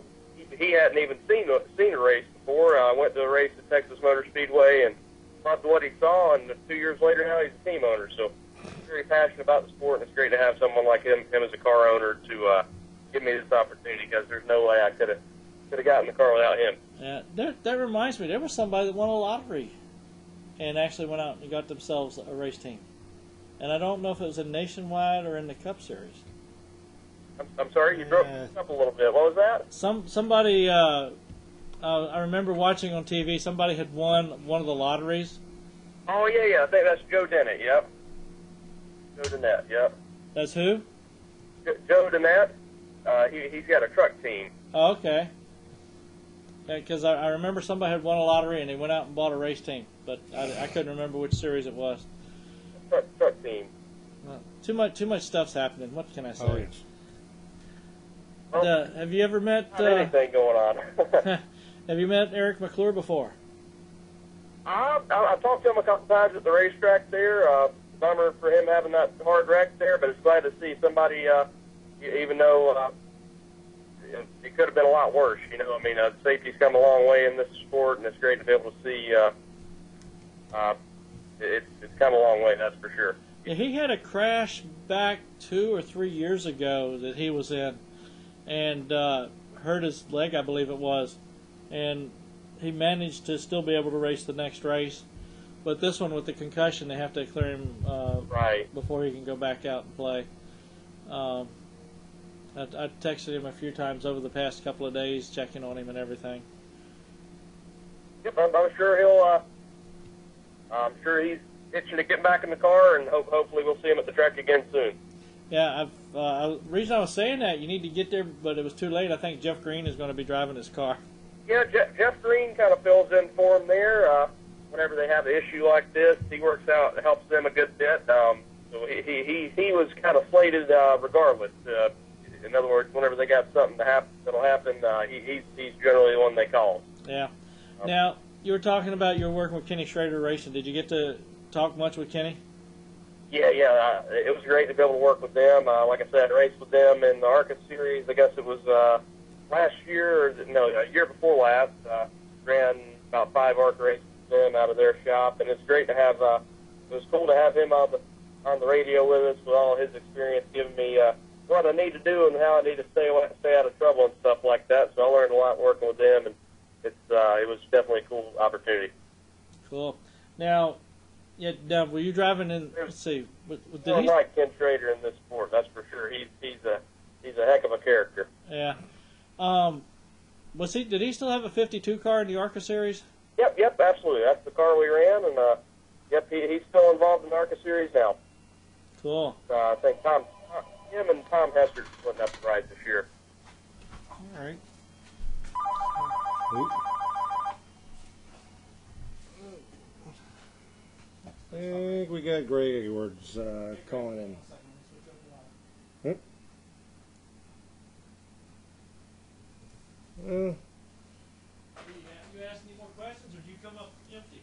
he hadn't even seen a race before. I went to a race at Texas Motor Speedway and loved what he saw, and 2 years later now he's a team owner. So very passionate about the sport, and it's great to have someone like him as a car owner to give me this opportunity, because there's no way I could have gotten the car without him. Yeah, that reminds me, there was somebody that won a lottery and actually went out and got themselves a race team. And I don't know if it was in Nationwide or in the Cup Series. I'm sorry, you broke up a little bit. What was that? Somebody, I remember watching on TV, somebody had won one of the lotteries. Oh, yeah, I think that's Joe Dennett, yep. Joe Dennett, yep. That's who? Joe Dennett. He's got a truck team. Oh, okay. Because I remember somebody had won a lottery and they went out and bought a race team, but I couldn't remember which series it was. Truck team. Too much stuff's happening. What can I say? Oh, yes. Have you ever met anything going on? Have you met Eric McClure before? I've talked to him a couple times at the racetrack there. Bummer for him having that hard wreck there, but it's glad to see somebody, even though it could have been a lot worse. You know, I mean, safety's come a long way in this sport, and it's great to be able to see it's come a long way, that's for sure. Yeah, he had a crash back 2 or 3 years ago that he was in, and hurt his leg, I believe it was, and he managed to still be able to race the next race. But this one with the concussion, they have to clear him right before he can go back out and play. I texted him a few times over the past couple of days, checking on him and everything. Yep, I'm sure he'll. I'm sure he's itching to get back in the car, and hopefully we'll see him at the track again soon. Yeah, the reason I was saying that, you need to get there, but it was too late. I think Jeff Green is going to be driving his car. Yeah, Jeff Green kind of fills in for him there. Whenever they have an issue like this, he works out, helps them a good bit. So he was kind of slated regardless. In other words, whenever they got something that'll happen, he's generally the one they call. Yeah. Now, you were talking about you were working with Kenny Schrader Racing. Did you get to talk much with Kenny? Yeah. It was great to be able to work with them. Like I said, I raced with them in the ARCA series. I guess it was last year, a year before last. Ran about 5 ARCA races with them out of their shop, and it's great to have. It was cool to have him on the radio with us with all his experience, giving me what I need to do and how I need to stay out of trouble and stuff like that. So I learned a lot working with them, and it was definitely a cool opportunity. Cool. Now, were you driving in? Let's see. I like Ken Schrader in this sport, that's for sure. He's a heck of a character. Yeah. Did he still have a 52 car in the ARCA series? Yep, absolutely. That's the car we ran, and yep, he's still involved in the ARCA series now. Cool. I think him and Tom Hester splitting up the ride this year. All right. Oop. I think we got Greg Edwards calling in. Huh? You ask any more questions, or do you come up empty?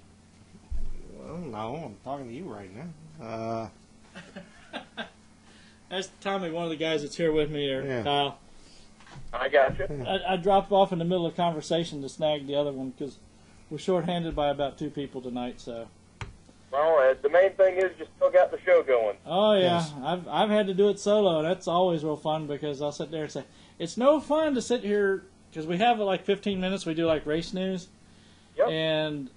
Well, no, I'm talking to you right now. That's Tommy, one of the guys that's here with me there, Yeah. Kyle. I got you. I dropped off in the middle of conversation to snag the other one because we're short-handed by about 2 people tonight. So. Well, the main thing is you still got the show going. Oh yeah, Yes. I've had to do it solo, and that's always real fun because I'll sit there and say it's no fun to sit here because we have like 15 minutes. We do like race news, Yep. and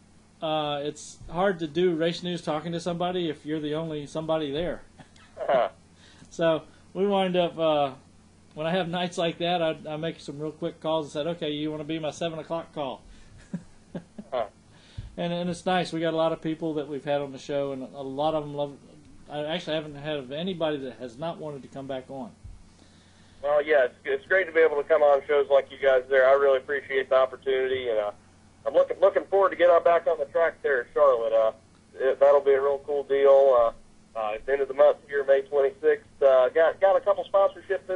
it's hard to do race news talking to somebody if you're the only somebody there. So we wind up when I have nights like that, I make some real quick calls and said, okay, you want to be my 7 o'clock call? And it's nice. We got a lot of people that we've had on the show, and a lot of them love. I actually haven't had anybody that has not wanted to come back on. Well, yeah, it's great to be able to come on shows like you guys there. I really appreciate the opportunity, and I'm looking forward to getting back on the track there in Charlotte. That'll be a real cool deal. At the end of the month here, May 26th, got a couple sponsorship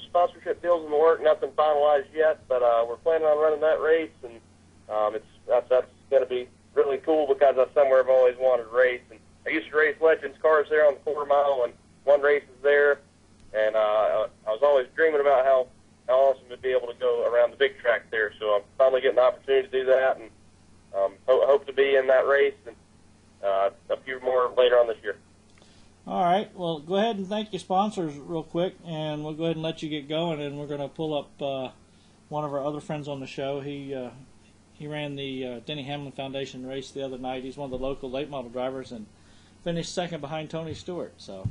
sponsorship deals in the work. Nothing finalized yet, but we're planning on running that race, and that's going to be really cool because that's somewhere I've always wanted to race. And I used to race Legends cars there on the quarter mile, and one race is there. And I was always dreaming about how awesome it'd be able to go around the big track there. So I'm finally getting the opportunity to do that, and hope to be in that race and a few more later on this year. All right. Well, go ahead and thank your sponsors real quick, and we'll go ahead and let you get going. And we're going to pull up one of our other friends on the show. He ran the Denny Hamlin Foundation race the other night. He's one of the local late model drivers and finished second behind Tony Stewart. So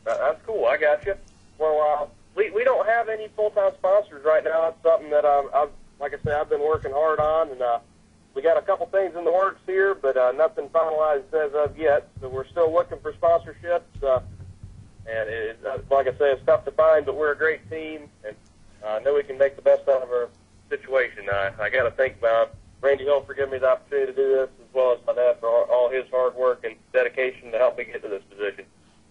that's cool. I got you. Well, we don't have any full-time sponsors right now. That's something that like I said, I've been working hard on, and we got a couple things in the works here, but nothing finalized as of yet. So we're still looking for sponsorships, and like I say, it's tough to find, but we're a great team, and I know we can make the best out of our situation. I got to thank Randy Hill for giving me the opportunity to do this, as well as my dad for all his hard work and dedication to help me get to this position.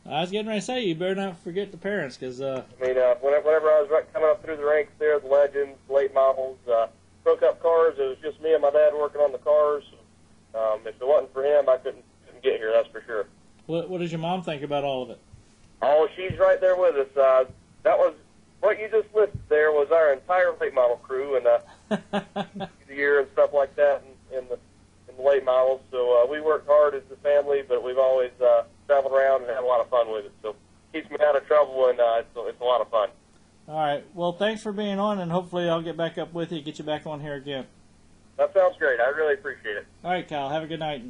I was getting ready to say, you better not forget the parents, because whenever I was coming up through the ranks there, the Legends, late models, Pro Cup cars, it was just me and my dad working on the cars. If it wasn't for him, I couldn't get here, that's for sure. What does your mom think about all of it? Oh, she's right there with us. That was what you just listed there was our entire late model crew, and the year and stuff like that in the late models. So we worked hard as a family, but we've always traveled around and had a lot of fun with it. So it keeps me out of trouble, and it's a lot of fun. All right. Well, thanks for being on, and hopefully I'll get back up with you, get you back on here again. That sounds great. I really appreciate it. All right, Kyle. Have a good night.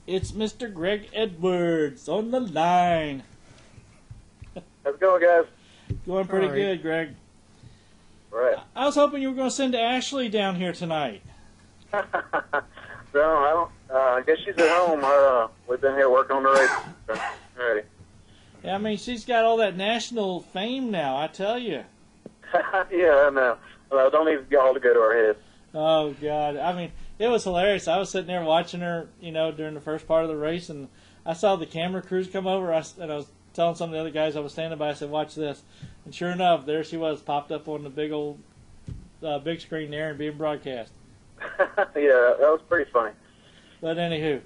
It's Mr. Greg Edwards on the line. How's it going, guys? Going pretty good, Greg. Right. I was hoping you were going to send Ashley down here tonight. No, I don't. I guess she's at home. We've been here working on the race. Ready. Yeah, I mean, she's got all that national fame now, I tell you. Yeah, I know. Well, don't even get all to go to our head. Oh, God. I mean, it was hilarious. I was sitting there watching her, during the first part of the race, and I saw the camera crews come over, and I was telling some of the other guys I was standing by, I said, watch this. And sure enough, there she was, popped up on the big old big screen there and being broadcast. Yeah, that was pretty funny. But anywho,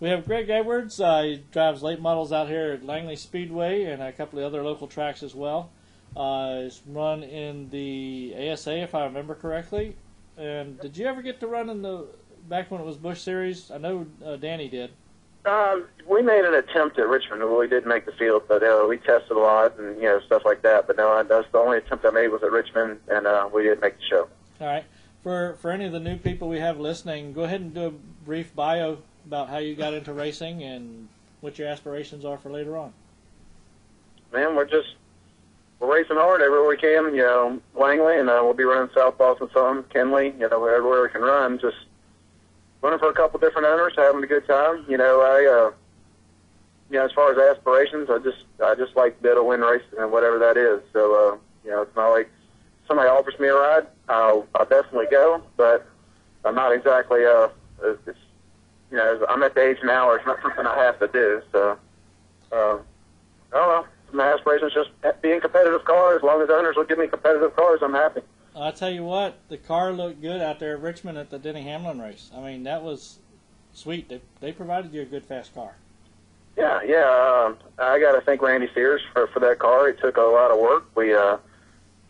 we have Greg Edwards. He drives late models out here at Langley Speedway and a couple of other local tracks as well. He's run in the ASA, if I remember correctly. And did you ever get to run in back when it was Busch Series? I know Danny did. We made an attempt at Richmond. We did make the field, but we tested a lot and stuff like that. But no, that's the only attempt I made was at Richmond, and we didn't make the show. All right. For any of the new people we have listening, go ahead and do a brief bio about how you got into racing and what your aspirations are for later on. Man, we're just we're racing hard everywhere we can, you know, Langley, and we'll be running South Boston some, Kenley, you know, everywhere we can run, just running for a couple different owners, having a good time. You know, you know, as far as aspirations, I just like to be able to win races and whatever that is. So, you know, it's not like somebody offers me a ride, I'll definitely go, but I'm not exactly, it's, you know, I'm at the age now where it's not something I have to do. So, I don't know. My aspirations just be in competitive cars. As long as owners will give me competitive cars, I'm happy. I'll tell you what, the car looked good out there at Richmond at the Denny Hamlin race. I mean, that was sweet. They provided you a good, fast car. Yeah. I got to thank Randy Sears for that car. It took a lot of work. We, you know,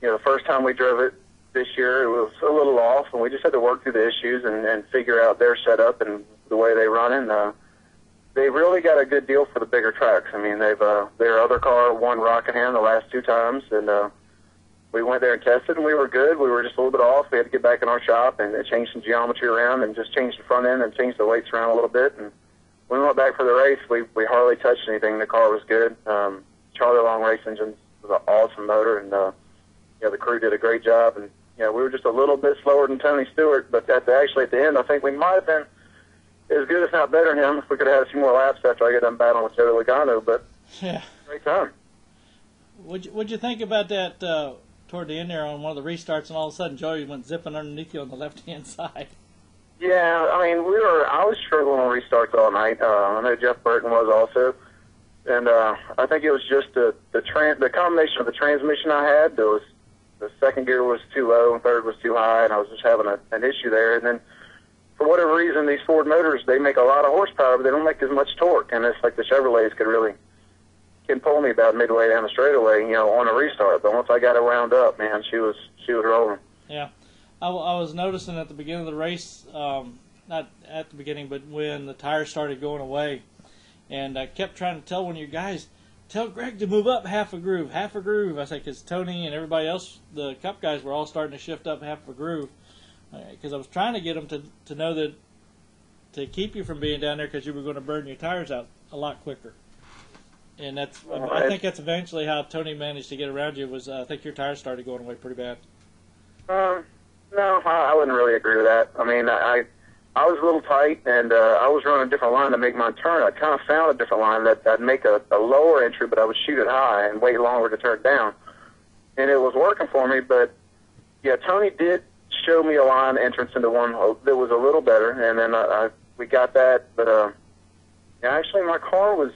the first time we drove it this year, it was a little off, and we just had to work through the issues and figure out their setup and the way they run it. They really got a good deal for the bigger tracks. I mean, their other car won Rockingham the last 2 times, and we went there and tested, and we were good. We were just a little bit off. We had to get back in our shop and change some geometry around and just change the front end and change the weights around a little bit. And when we went back for the race, we hardly touched anything. The car was good. Charlie Long Race Engine was an awesome motor, and you know, the crew did a great job. And you know, we were just a little bit slower than Tony Stewart, but actually at the end, I think we might have been as good, if not better than him, if we could have had a few more laps after I got done battling with Joe Logano. But yeah, great time. What'd you think about that toward the end there on one of the restarts, and all of a sudden Joey went zipping underneath you on the left-hand side? Yeah, I mean, I was struggling on restarts all night. I know Jeff Burton was also. And I think it was just the combination of the transmission I had. There was the second gear was too low and third was too high, and I was just having an issue there. And then for whatever reason, these Ford motors, they make a lot of horsepower, but they don't make as much torque. And it's like the Chevrolets can pull me about midway down the straightaway, you know, on a restart. But once I got it wound up, man, she was rolling. Yeah, I was noticing at the beginning of the race, not at the beginning, but when the tires started going away, and I kept trying to tell one of you guys, tell Greg to move up half a groove. I said, because Tony and everybody else, the Cup guys, were all starting to shift up half a groove. Because I was trying to get them to know that to keep you from being down there, because you were going to burn your tires out a lot quicker. And that's I think that's eventually how Tony managed to get around you. Was I think your tires started going away pretty bad. No, I wouldn't really agree with that. I mean, I was a little tight, and I was running a different line to make my turn. I kind of found a different line that'd make a lower entry, but I would shoot it high and wait longer to turn down. And it was working for me, but yeah, Tony did show me a line entrance into one that was a little better, and then we got that. But yeah, actually, my car was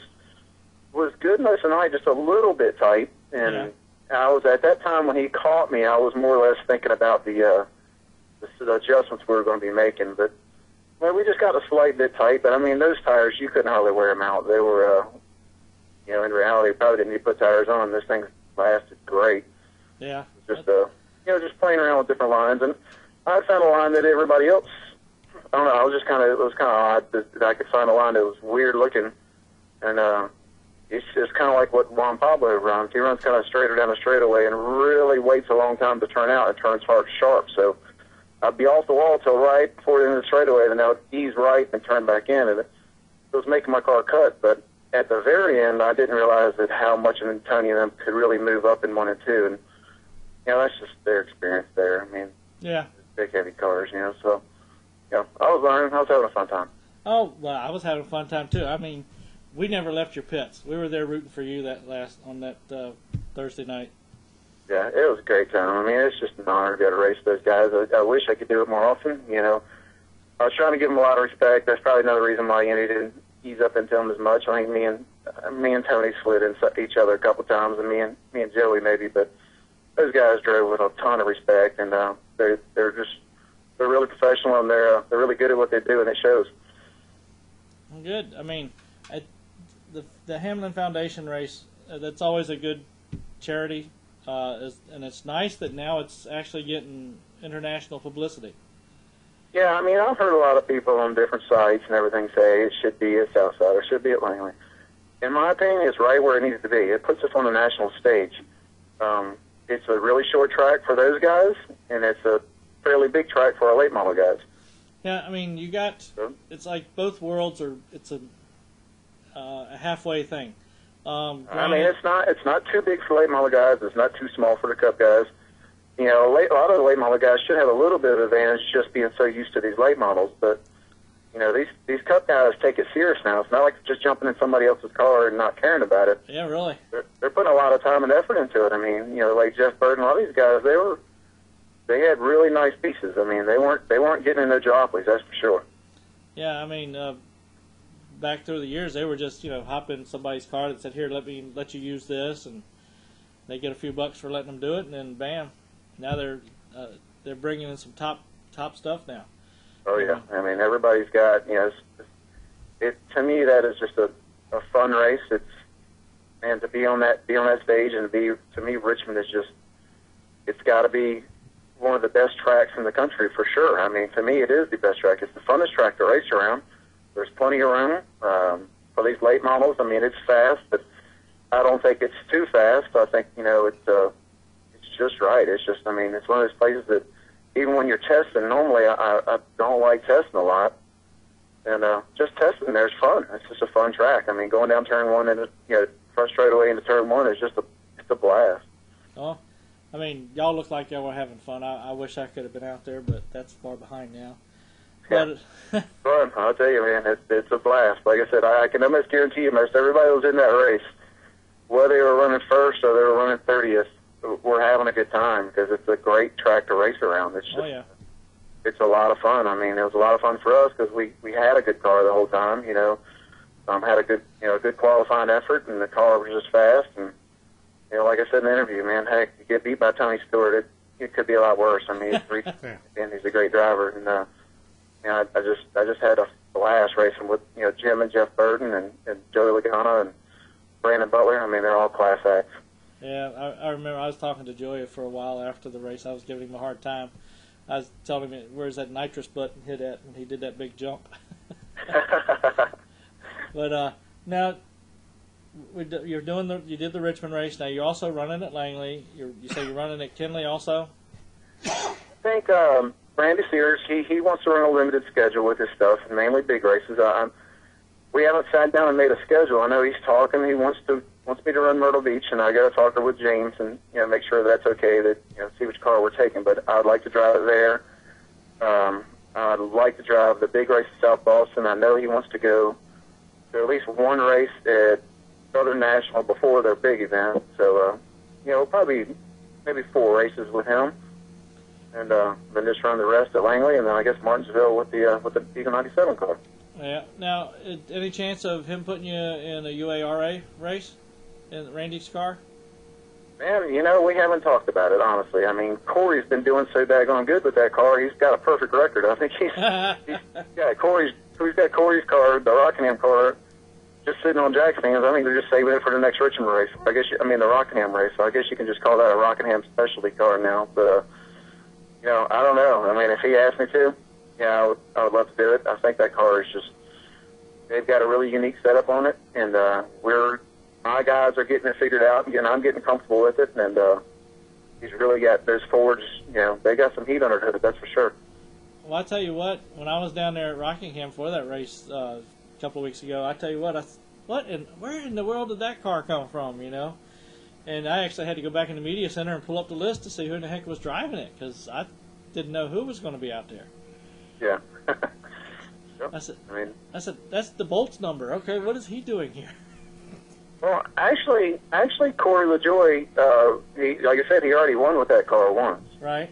good most of the night, just a little bit tight. And I was at that time when he caught me, I was more or less thinking about the adjustments we were going to be making. But well, we just got a slight bit tight. But I mean, those tires, you couldn't hardly wear them out. They were, you know, in reality, probably didn't need to put tires on. This thing lasted great. Yeah. Just you know, just playing around with different lines, and I found a line that everybody else, I don't know, it was kind of odd that I could find a line that was weird looking, and it's just kind of like what Juan Pablo runs. He runs kind of straighter down the straightaway and really waits a long time to turn out. It turns hard sharp, so I'd be off the wall till right before the end of the straightaway, and I would ease right and turn back in, and it was making my car cut. But at the very end, I didn't realize that how much of Tony and them could really move up in 1 and 2, and you know, that's just their experience there. I mean, yeah, big, heavy cars, you know, so, you know, I was learning. I was having a fun time. Oh, well, I was having a fun time, too. I mean, we never left your pits. We were there rooting for you on that Thursday night. Yeah, it was a great time. I mean, it's just an honor to be able to race those guys. I wish I could do it more often, you know. I was trying to give them a lot of respect. That's probably another reason why Andy didn't ease up into them as much. I think me and Tony slid into each other a couple times, and me and Joey maybe, but those guys drove with a ton of respect, and they're really professional, and they're really good at what they do, and it shows. Good. I mean, the Hamlin Foundation race, that's always a good charity, and it's nice that now it's actually getting international publicity. Yeah, I mean, I've heard a lot of people on different sites and everything say it should be at Southside or it should be at Langley. In my opinion, it's right where it needs to be. It puts us on the national stage. It's a really short track for those guys, and it's a fairly big track for our late model guys. Yeah, I mean, you got, it's like both worlds it's a halfway thing. I mean, it's not too big for late model guys. It's not too small for the Cup guys. You know, a lot of the late model guys should have a little bit of advantage just being so used to these late models. But, you know, these Cup guys take it serious now. It's not like just jumping in somebody else's car and not caring about it. Yeah, really. They're putting a lot of time and effort into it. I mean, you know, like Jeff Bird and a lot of these guys, they had really nice pieces. I mean, they weren't getting in their jalopies, that's for sure. Yeah, I mean, back through the years, they were just, you know, hop in somebody's car that said, "Here, let you use this," and they get a few bucks for letting them do it, and then bam, now they're bringing in some top stuff now. Oh yeah, I mean, everybody's got, you know, to me that is just a fun race. And to be on that stage and to me Richmond is just, it's got to be one of the best tracks in the country for sure. I mean, to me it is the best track. It's the funnest track to race around. There's plenty of room for these late models. I mean, it's fast, but I don't think it's too fast. I think, you know, it's just right. It's just, I mean, it's one of those places that even when you're testing, normally I don't like testing a lot. And just testing there's fun. It's just a fun track. I mean, going down turn one and, you know, front straightaway into turn one is just a blast. Oh, I mean, y'all look like y'all were having fun. I wish I could have been out there, but that's far behind now. Yeah. Fun, I'll tell you, man. It's a blast. Like I said, I can almost guarantee you most everybody who was in that race, whether they were running first or they were running 30th, we're having a good time because it's a great track to race around. It's just, it's a lot of fun. I mean, it was a lot of fun for us because we had a good car the whole time. You know, had a good qualifying effort, and the car was just fast. And you know, like I said in the interview, man, heck, you get beat by Tony Stewart, it could be a lot worse. I mean, he's a great driver, and you know, I just had a blast racing with, you know, Jim and Jeff Burton and Joey Logano and Brandon Butler. I mean, they're all class acts. Yeah, I remember I was talking to Joey for a while after the race. I was giving him a hard time. I was telling him where's that nitrous button hit at when he did that big jump. But now you did the Richmond race. Now you're also running at Langley. You say you're running at Kinley also. I think Randy Sears he wants to run a limited schedule with his stuff, mainly big races. We haven't sat down and made a schedule. I know he's talking. He wants me to run Myrtle Beach, and I got to talk with James and, you know, make sure that's okay. That, you know, see which car we're taking. But I'd like to drive it there. I'd like to drive the big race at South Boston. I know he wants to go to at least one race at Southern National before their big event. So you know, probably maybe 4 races with him, and then just run the rest at Langley, and then I guess Martinsville with the Eagle 97 car. Yeah. Now, any chance of him putting you in a UARA race in Randy's car? Man, you know, we haven't talked about it, honestly. I mean, Corey's been doing so daggone good with that car. He's got a perfect record. I think he's got Corey's car, the Rockingham car, just sitting on Jack's hands. I think they're just saving it for the next Richmond race. The Rockingham race. So I guess you can just call that a Rockingham specialty car now. But, you know, I don't know. I mean, if he asked me to, yeah, I would love to do it. I think that car is just, they've got a really unique setup on it, and my guys are getting it figured out, and I'm getting comfortable with it, and he's really got those Fords, you know, they got some heat under it, that's for sure. Well, I tell you what, when I was down there at Rockingham for that race a couple of weeks ago, I tell you what, where in the world did that car come from, you know? And I actually had to go back in the media center and pull up the list to see who in the heck was driving it, because I didn't know who was going to be out there. Yeah. I said, that's the Bolt's number. Okay, what is he doing here? Well, actually, Corey LaJoy, like I said, he already won with that car once. Right.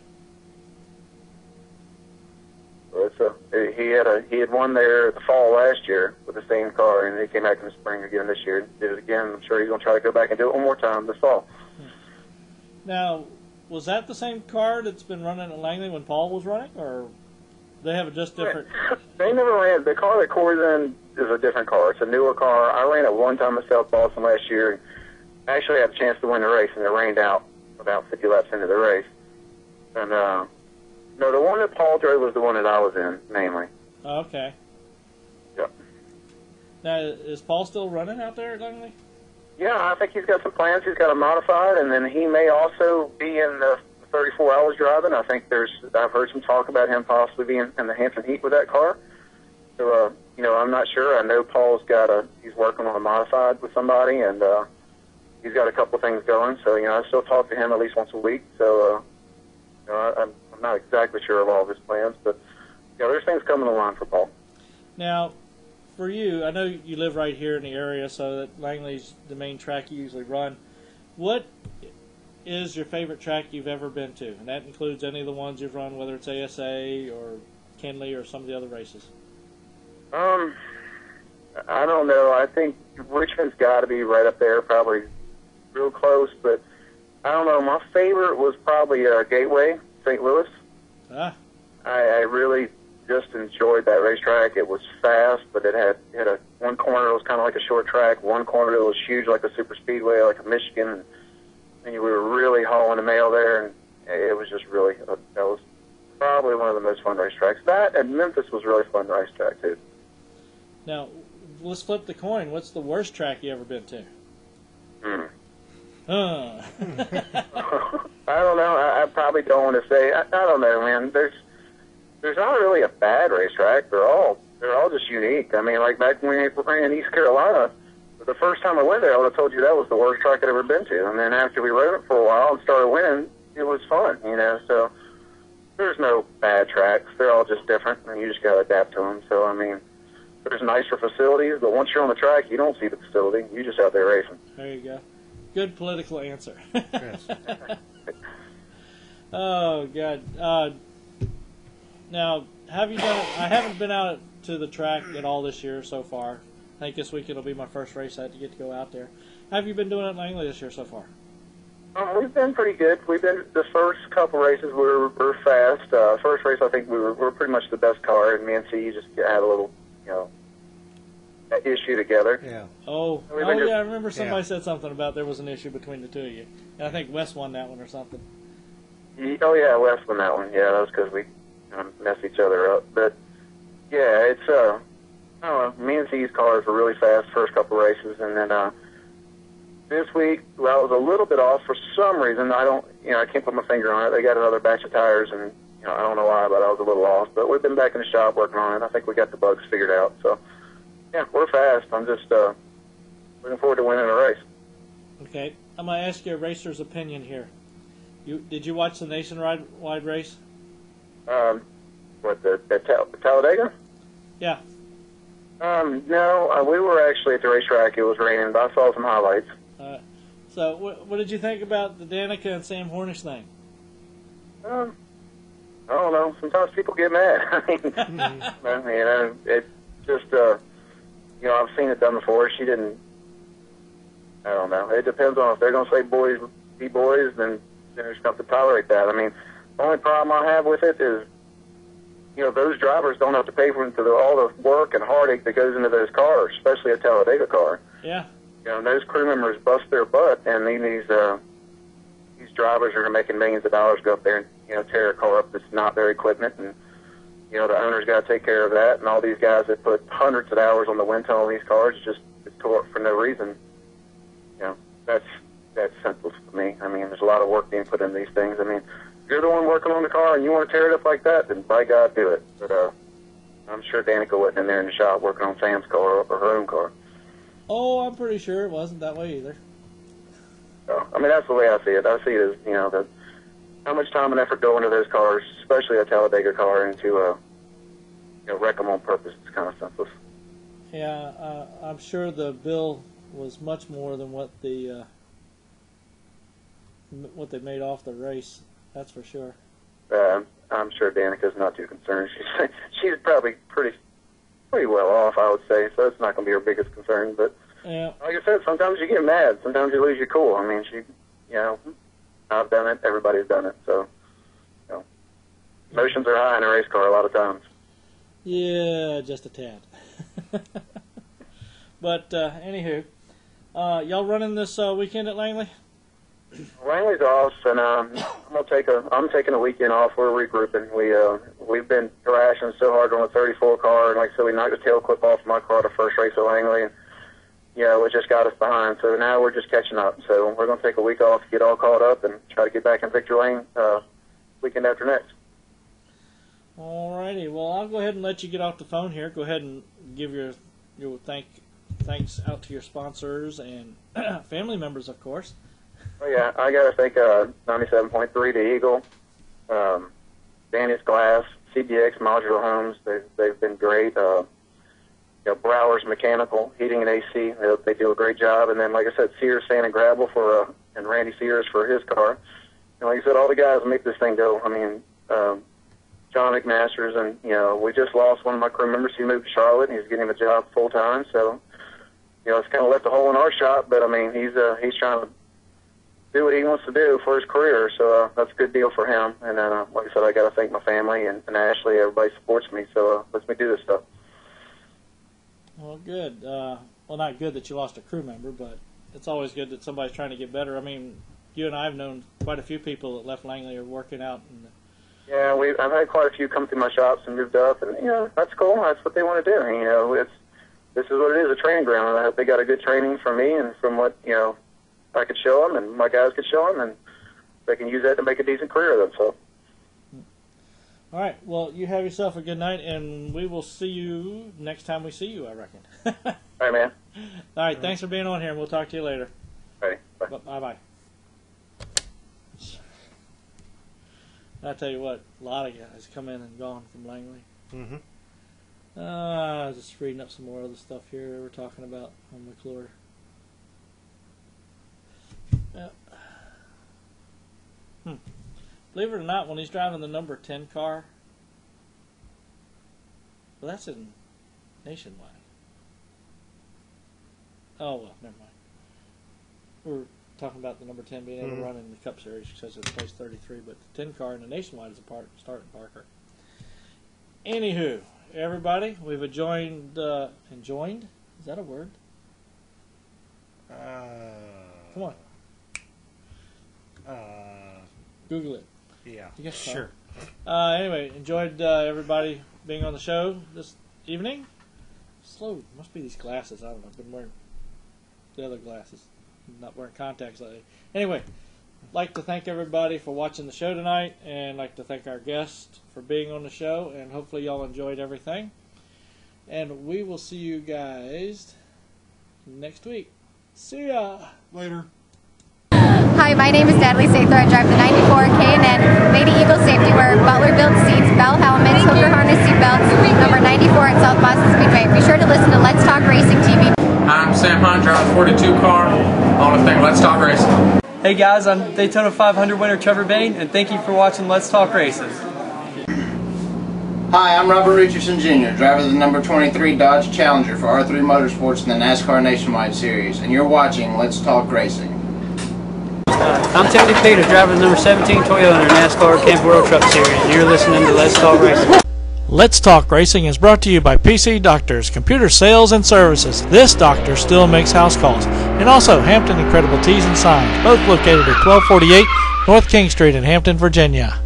So he had won there the fall last year with the same car, and he came back in the spring again this year. Did it again. I'm sure he's going to try to go back and do it one more time this fall. Now, was that the same car that's been running at Langley when Paul was running, or they have a just different? They never ran. The car that Corey's in is a different car. It's a newer car. I ran it one time at South Boston last year. I actually had a chance to win the race, and it rained out about 50 laps into the race. And no, the one that Paul drove was the one that I was in, mainly. Oh, okay. Yep. Now, is Paul still running out there at Langley? Yeah, I think he's got some plans. He's got a modified, and then he may also be in the 34 hours driving. I think I've heard some talk about him possibly being in the Hampton Heat with that car. So, I'm not sure. I know he's working on a modified with somebody, and he's got a couple things going. So, I still talk to him at least once a week. So, I'm not exactly sure of all of his plans, but there's things coming along for Paul. Now, for you, I know you live right here in the area, so that Langley's the main track you usually run. What is your favorite track you've ever been to? And that includes any of the ones you've run, whether it's ASA or Kenley or some of the other races. I don't know. I think Richmond's got to be right up there, probably real close. But I don't know. My favorite was probably Gateway, St. Louis. I really just enjoyed that racetrack. It was fast, but it had one corner that was kind of like a short track, one corner that was huge like a super speedway, like a Michigan. And we were really hauling the mail there, and it was just really, that was probably one of the most fun racetracks. That and Memphis was really fun racetrack too. Now, let's flip the coin. What's the worst track you ever been to? I don't know. I probably don't want to say. I don't know, man. There's not really a bad racetrack. They're all just unique. I mean, like back when we ran in East Carolina, the first time I went there, I would have told you that was the worst track I'd ever been to. And then after we rode it for a while and started winning, it was fun, So there's no bad tracks. They're all just different, and you just got to adapt to them. So, I mean, there's nicer facilities, but once you're on the track, you don't see the facility. You're just out there racing. There you go. Good political answer. Yes. Oh, God. Now, have you done? I haven't been out to the track at all this year so far. I think this week it'll be my first race I had to get to go out there. Have you been doing it in Langley this year so far? We've been pretty good. We've been the first couple races we're fast. First race I think we're pretty much the best car, and me and C just had a little issue together. Yeah. Yeah. I remember somebody said something about there was an issue between the two of you, and I think Wes won that one or something. Oh yeah, Wes won that one. Yeah, that was because we messed each other up. But yeah, it's I don't know. Me and C's cars were really fast first couple races, and then this week, I was a little bit off for some reason. I can't put my finger on it. They got another batch of tires, and I don't know why, but I was a little off. But we've been back in the shop working on it. I think we got the bugs figured out. So yeah, we're fast. I'm just looking forward to winning a race. Okay, I'm gonna ask you a racer's opinion here. Did you watch the nationwide race? The Talladega? Yeah. No, we were actually at the racetrack. It was raining, but I saw some highlights. So, what did you think about the Danica and Sam Hornish thing? I don't know. Sometimes people get mad. It just, I've seen it done before. She didn't. I don't know. It depends on if they're going to say boys be boys, then there's going to have to tolerate that. I mean, the only problem I have with it is, those drivers don't have to pay for all the work and heartache that goes into those cars, especially a Talladega car. Yeah. Those crew members bust their butt, and these drivers are making millions of dollars go up there and tear a car up that's not their equipment, and the owner's got to take care of that. And all these guys that put hundreds of hours on the wind tunnel in these cars just tore up for no reason. That's senseless to me. I mean, there's a lot of work being put into these things. I mean, if you're the one working on the car and you want to tear it up like that, then by God, do it. But I'm sure Danica wasn't in there in the shop working on Sam's car or her own car. Oh, I'm pretty sure it wasn't that way either. So, I mean, that's the way I see it. I see it as, how much time and effort go into those cars, especially a Talladega car, and to wreck them on purpose. It's kind of senseless. Yeah, I'm sure the bill was much more than what they made off the race. That's for sure. I'm sure Danica's not too concerned. She's probably pretty well off, I would say. So it's not going to be her biggest concern. But yeah, like I said, sometimes you get mad. Sometimes you lose your cool. I mean, I've done it. Everybody's done it. So, emotions are high in a race car a lot of times. Yeah, just a tad. But anywho, y'all running this weekend at Langley? Langley's off, and I'm taking a weekend off. We're regrouping. We've been thrashing so hard on the 34 car, and like I said, we knocked the tail clip off my car the first race at Langley, and it just got us behind. So now we're just catching up. So we're going to take a week off, get all caught up, and try to get back in victory lane weekend after next. Alrighty, well, I'll go ahead and let you get off the phone here. Go ahead and give your thanks out to your sponsors and family members, of course. Oh, yeah, I got to thank 97.3 The Eagle, Danius Glass, CBX Modular Homes. They've been great. Brower's Mechanical, Heating and AC. They do a great job. And then, like I said, Sears Sand and Gravel and Randy Sears for his car. And like I said, all the guys make this thing go. I mean, John McMasters, and, we just lost one of my crew members. He moved to Charlotte, and he's getting a job full-time. So, it's kind of left a hole in our shop. But, I mean, he's trying to do what he wants to do for his career. So that's a good deal for him. And then, like I said, I got to thank my family and Ashley. Everybody supports me, so lets me do this stuff. Well, good. Well, not good that you lost a crew member, but it's always good that somebody's trying to get better. I mean, you and I have known quite a few people that left Langley are working out. Yeah, I've had quite a few come through my shops and moved up, and that's cool. That's what they want to do. This is what it is, a training ground. And I hope they got a good training from me and from what I could show them, and my guys could show them, and they can use that to make a decent career of them. So. All right. Well, you have yourself a good night, and we will see you next time we see you, I reckon. All right, man. All right. Thanks for being on here, and we'll talk to you later. All right. Bye. Bye-bye. I tell you what, a lot of guys come in and gone from Langley. Mm-hmm. Just reading up some more other stuff here we're talking about on McClure. Believe it or not, when he's driving the number 10 car, well, that's in Nationwide. Oh, well, never mind. We're talking about the number 10 being able to run in the Cup Series because it's place 33, but the 10 car in the Nationwide is a starting Parker. Anywho, everybody, we've enjoined, is that a word? Come on. Google it. Yeah, I guess so. sure. Anyway, enjoyed everybody being on the show this evening. Slow. Must be these glasses. I don't know. I've been wearing the other glasses. I'm not wearing contacts lately. Anyway, like to thank everybody for watching the show tonight, and like to thank our guest for being on the show, and hopefully y'all enjoyed everything. And we will see you guys next week. See ya. Later. Hi, my name is Natalie Sather. I drive the 94 K&N Lady Eagle Safety Wear, Butler built seats, bell helmets, hooker harness seat belts, number 94 at South Boston Speedway. Be sure to listen to Let's Talk Racing TV. Hi, I'm Sam Hunt, driving 42 car on the thing Let's Talk Racing. Hey guys, I'm Daytona 500 winner Trevor Bain, and thank you for watching Let's Talk Racing. Hi, I'm Robert Richardson Jr., driver of the number 23 Dodge Challenger for R3 Motorsports in the NASCAR Nationwide Series, and you're watching Let's Talk Racing. I'm Tony Peter, driver of the number 17 Toyota in the NASCAR Camping World Truck Series, and you're listening to Let's Talk Racing. Let's Talk Racing is brought to you by PC Doctors, Computer Sales and Services. This doctor still makes house calls. And also Hampton Incredible Tees and Signs, both located at 1248 North King Street in Hampton, Virginia.